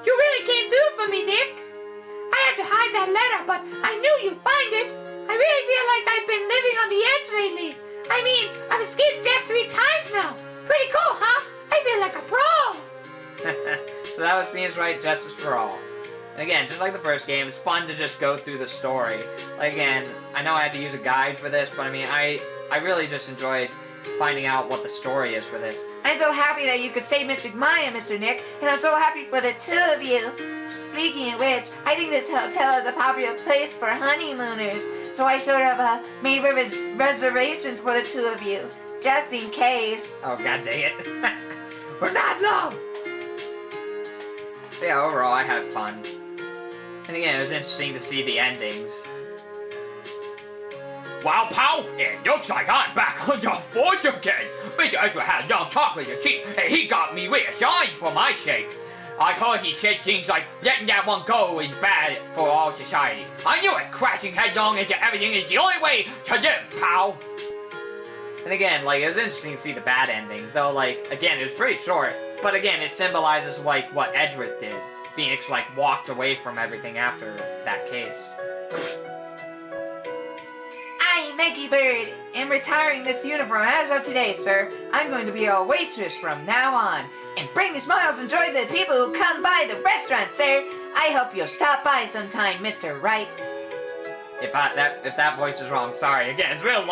You really came through for me, Nick. I had to hide that letter, but I knew you'd find it. I really feel like I've been living on the edge lately. I mean, I've escaped death 3 times now. Pretty cool, huh? I feel like a pro. So that was Phoenix Wright Justice for All. And again, just like the first game, it's fun to just go through the story. Like again, I know I had to use a guide for this, but I mean, I really just enjoyed finding out what the story is for this. I'm so happy that you could save Mr. Maya, Mr. Nick, and I'm so happy for the two of you. Speaking of which, I think this hotel is a popular place for honeymooners. So I sort of made reservations for the two of you, just in case. Oh, god dang it. We're not in love. Yeah, overall, I had fun. And again, it was interesting to see the endings. Wow, pal, it looks like I'm back on your force again. Mr. Edward had a young talk with your chief, and he got me reassigned for my sake. I heard he said things like, letting that one go is bad for all society. I knew it, crashing headlong into everything is the only way to live, pal. And again, like, it was interesting to see the bad ending. Though, like, again, it was pretty short. But again, it symbolizes, like, what Edgeworth did. Phoenix, like, walked away from everything after that case. I'm Maggie Bird, and retiring this uniform as of today, sir. I'm going to be a waitress from now on. And bring the smiles and joy to the people who come by the restaurant, sir. I hope you'll stop by sometime, Mr. Wright. If that voice is wrong, sorry. Again, it's been a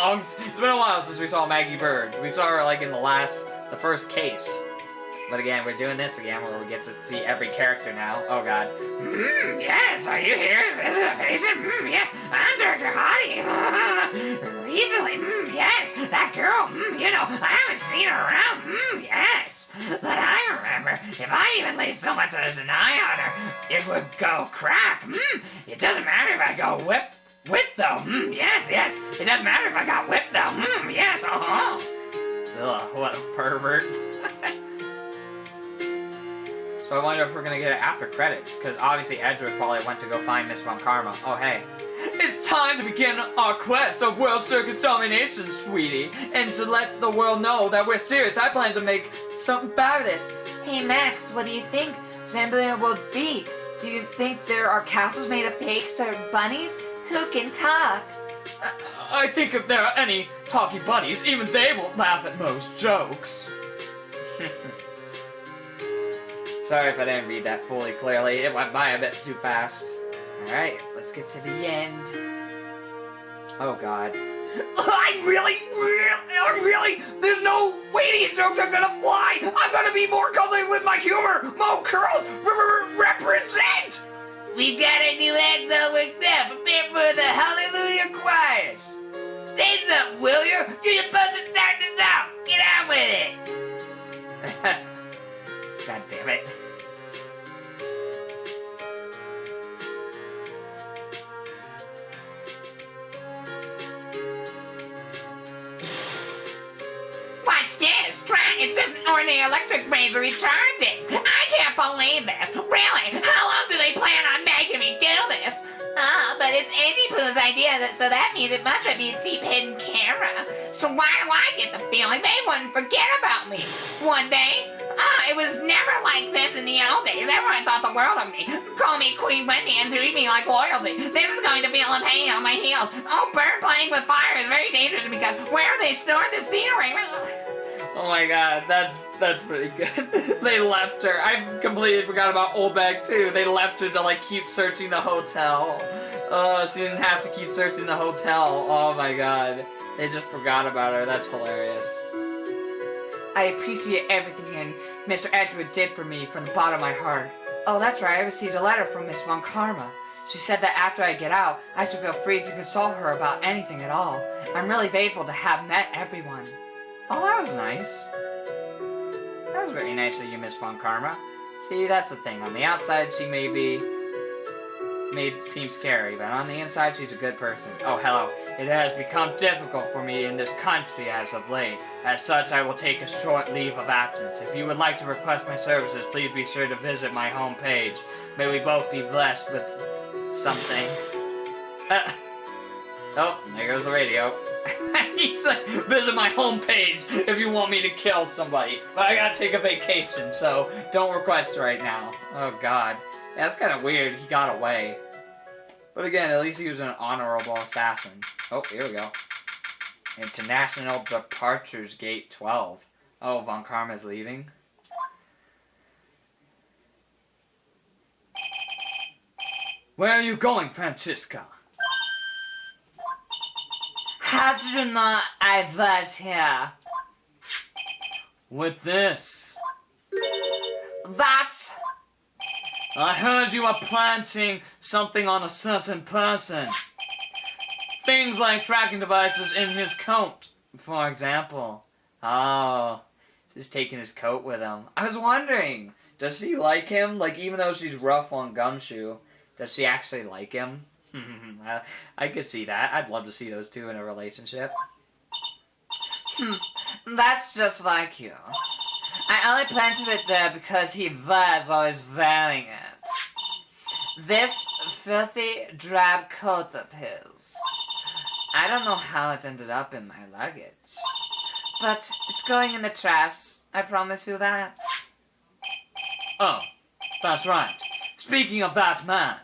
while since we saw Maggie Bird. We saw her, like, in the first case. But again, we're doing this again, where we get to see every character now. Oh god. Yes, are you here to visit a patient? Yeah, I'm Dr. Hottie. Recently, yes, that girl, you know, I haven't seen her around, yes. But I remember, if I even lay so much as an eye on her, it would go crack, It doesn't matter if I go whip though, yes, it doesn't matter if I got whipped though, yes, Ugh, what a pervert. So I wonder if we're gonna get it after credits, because obviously Edgeworth probably went to go find Miss Von Karma. Oh hey. It's time to begin our quest of world circus domination, sweetie. And to let the world know that we're serious, I plan to make something fabulous. Hey, Max, what do you think Zambia will be? Do you think there are castles made of fakes or bunnies? Who can talk? I think if there are any talky bunnies, even they won't laugh at most jokes. Sorry if I didn't read that fully clearly. It went by a bit too fast. Alright, let's get to the end. Oh god. I'm really, there's no way these jokes are gonna fly! I'm gonna be more confident with my humor! Mo Curls, represent! We've got a new act all worked out. Prepare for the Hallelujah choirs. Say something, will you? You're supposed to start this off. Get on with it. God damn it. Watch this. It's just an ordinary electric razor recharging. I can't believe this. Really? How long do they plan on making me do this? Oh, but it's Auntie Pooh's idea, so that means it must have been a deep hidden camera. So why do I get the feeling they wouldn't forget about me? One day? It was never like this in the old days. Everyone thought the world of me. Call me Queen Wendy and treat me like loyalty. This is going to feel a pain on my heels. Oh, bird playing with fire is very dangerous because where they store the scenery? Oh my god, that's pretty good. They left her. I completely forgot about Olbeg too. They left her to like keep searching the hotel. Oh, she didn't have to keep searching the hotel. Oh my god. They just forgot about her. That's hilarious. I appreciate everything and Mr. Edgeworth did for me from the bottom of my heart. Oh, that's right, I received a letter from Miss Von Karma. She said that after I get out, I should feel free to consult her about anything at all. I'm really grateful to have met everyone. Oh, that was nice. That was very nice of you, Miss Von Karma. See, that's the thing. On the outside, she may seem scary, but on the inside, she's a good person. Oh, hello. It has become difficult for me in this country as of late. As such, I will take a short leave of absence. If you would like to request my services, please be sure to visit my homepage. May we both be blessed with something. Oh, there goes the radio. He's like, visit my homepage if you want me to kill somebody. But I gotta take a vacation, so don't request right now. Oh god. Yeah, that's kind of weird. He got away. But again, at least he was an honorable assassin. Oh, here we go. International Departures Gate 12. Oh, Von Karma's leaving. Where are you going, Francisca? How did you know I was here? With this. That's... I heard you were planting something on a certain person. Things like tracking devices in his coat, for example. Oh, just taking his coat with him. I was wondering, does she like him? Like, even though she's rough on Gumshoe, does she actually like him? I could see that. I'd love to see those two in a relationship. That's just like you. I only planted it there because he was always wearing it. This filthy, drab coat of his. I don't know how it ended up in my luggage. But it's going in the trash. I promise you that. Oh, that's right. Speaking of that man,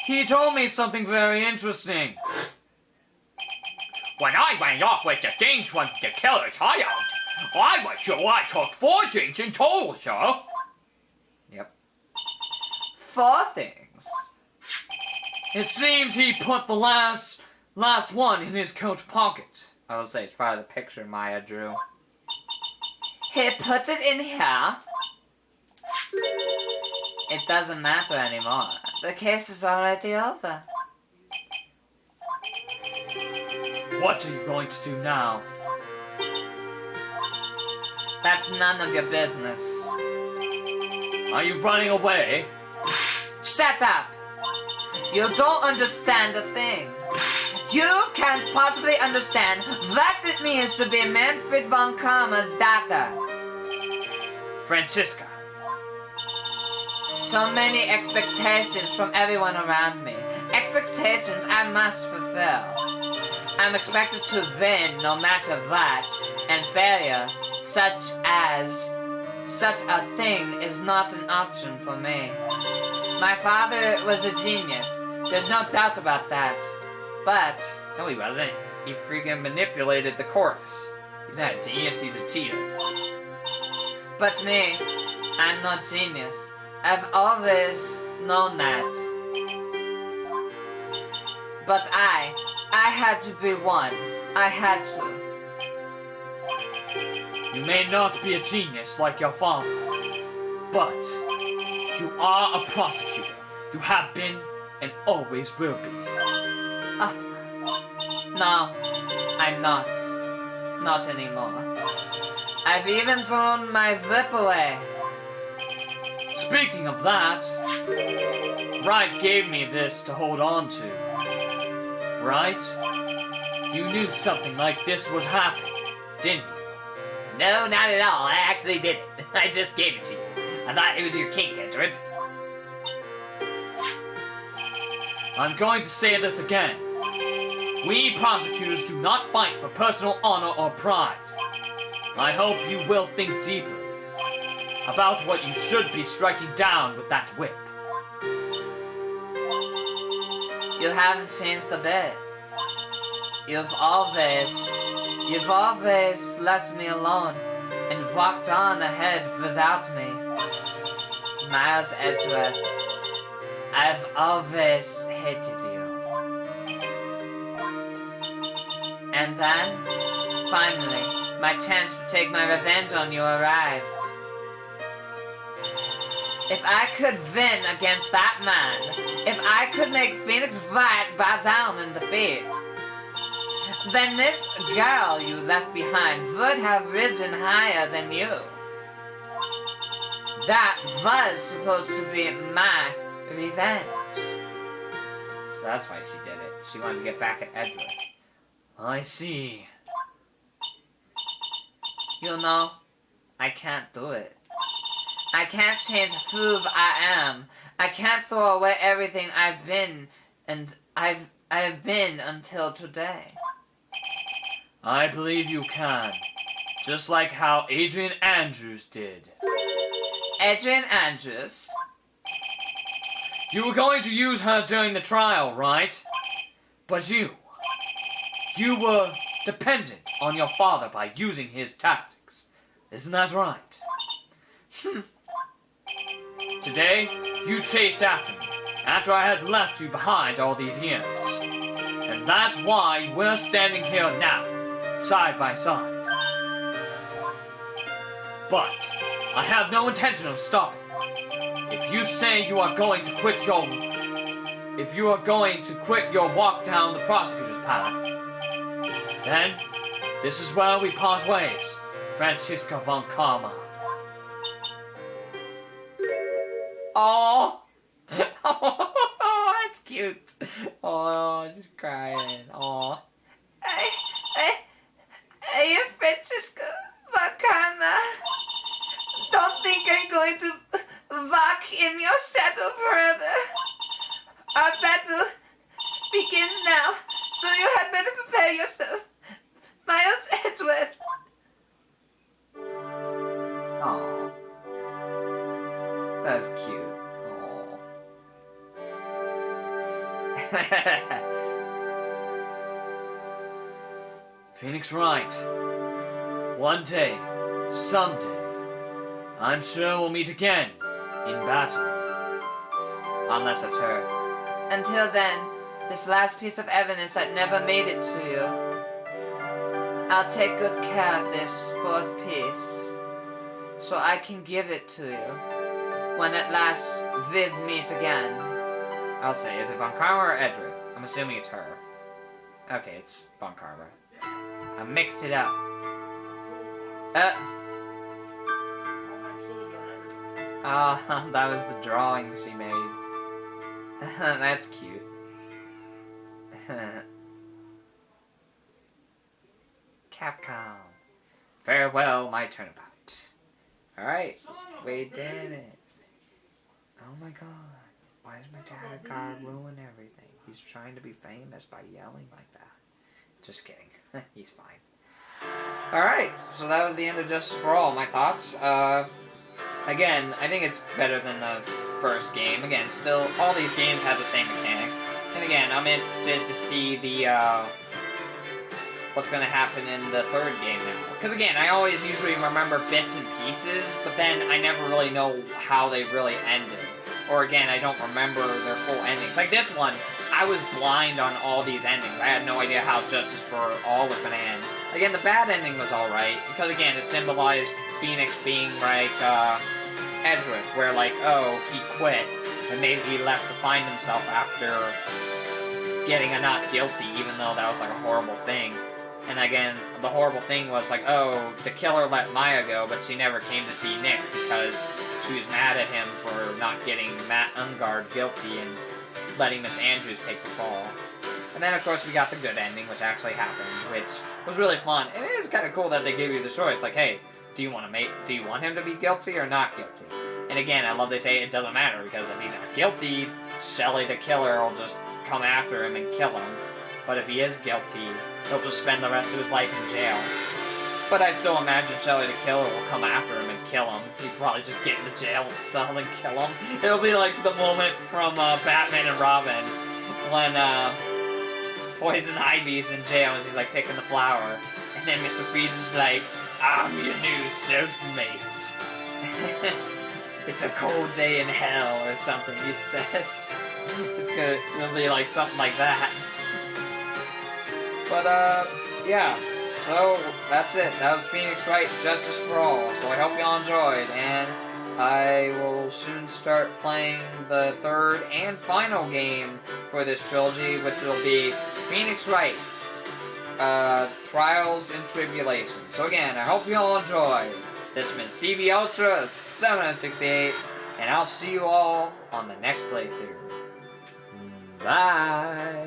he told me something very interesting. When I went off with the things from the killer's hideout, I was sure I took 4 things in total, sir. Yep. 4 things. It seems he put the last one in his coat pocket. I would say it's probably the picture Maya drew. He put it in here. It doesn't matter anymore. The case is already over. What are you going to do now? That's none of your business. Are you running away? Shut up! You don't understand a thing. You can't possibly understand what it means to be Manfred von Karma's daughter. Francisca. So many expectations from everyone around me. Expectations I must fulfill. I'm expected to win no matter what, and failure, such a thing, is not an option for me. My father was a genius. There's no doubt about that. But No, he wasn't. He freaking manipulated the courts. He's not a genius, he's a cheater. But me, I'm not genius. I've always known that. But I had to be one. I had to. You may not be a genius like your father, but you are a prosecutor. You have been and always will be. No, I'm not. Not anymore. I've even thrown my whip away. Speaking of that, Wright gave me this to hold on to. Right? You knew something like this would happen, didn't you? No, not at all. I actually didn't. I just gave it to you. I thought it was your kink, Edward. I'm going to say this again. We prosecutors do not fight for personal honor or pride. I hope you will think deeper about what you should be striking down with that whip. You haven't changed a bit. You've always left me alone and walked on ahead without me. Miles Edgeworth, I've always hated you. And then, finally, my chance to take my revenge on you arrived. If I could win against that man, if I could make Phoenix Wright bow down in defeat, then this girl you left behind would have risen higher than you. That was supposed to be my revenge. So that's why she did it. She wanted to get back at Edward. I see. You know, I can't do it. I can't change who I am. I can't throw away everything I've been and I have been until today. I believe you can. Just like how Adrian Andrews did. Adrian Andrews? You were going to use her during the trial, right? But you were dependent on your father by using his tactics. Isn't that right? Today, you chased after me, after I had left you behind all these years. And that's why we're standing here now, side by side. But I have no intention of stopping. If you say you are going to quit your walk down the prosecutor's path. Then, this is where we part ways, Francisco von Karma. Oh, oh, that's cute. Oh, she's crying. Oh. I am Francisco Bacana. Don't think I'm going to walk in your shadow forever. Our battle begins now, so you had better prepare yourself. Miles Edgeworth. Oh. That's cute. Oh. Phoenix Wright. One day, someday, I'm sure we'll meet again in battle. Unless it's her. Until then, this last piece of evidence that never made it to you, I'll take good care of this fourth piece, so I can give it to you when at last Viv meet again. I'll say, is it Von Karma or Edric? I'm assuming it's her. Okay, it's Von Karma. I mixed it up. That was the drawing she made. That's cute. Capcom. Farewell, my turnabout. Alright, we did it. Oh my god. Why is my dad gotta ruin everything? He's trying to be famous by yelling like that. Just kidding. He's fine. Alright, so that was the end of Justice for All. My thoughts. Again, I think it's better than the first game. Again, still, all these games have the same mechanic. And again, I'm interested to see the, what's gonna happen in the third game now. Because again, I always usually remember bits and pieces, but then I never really know how they really ended. Or again, I don't remember their full endings. Like this one, I was blind on all these endings. I had no idea how Justice for All was gonna end. Again, the bad ending was alright, because again, it symbolized Phoenix being like, Edric, where like, oh, he quit, and maybe he left to find himself after getting a not guilty, even though that was like a horrible thing. And again, the horrible thing was like, oh, the killer let Maya go, but she never came to see Nick because she was mad at him for not getting Matt Ungard guilty and letting Miss Andrews take the fall. And then, of course, we got the good ending, which actually happened, which was really fun. And it is kind of cool that they gave you the choice, like, hey, do you want him to be guilty or not guilty? And again, I love they say it doesn't matter, because if he's not guilty, Shelly the killer will just come after him and kill him. But if he is guilty, he'll just spend the rest of his life in jail. But I'd still imagine Shelly the killer will come after him and kill him. He'd probably just get into jail cell and kill him. It'll be like the moment from Batman and Robin when Poison Ivy's in jail and he's like picking the flower. And then Mr. Freeze is like, I'm your new self-mate. It's a cold day in hell or something, he says. It'll be like something like that. But, yeah. So, that's it. That was Phoenix Wright Justice for All. So I hope y'all enjoyed, and I will soon start playing the third and final game for this trilogy, which will be Phoenix Wright Trials and Tribulations. So again, I hope y'all enjoyed. This has been CB Ultra 768, and I'll see you all on the next playthrough. Bye!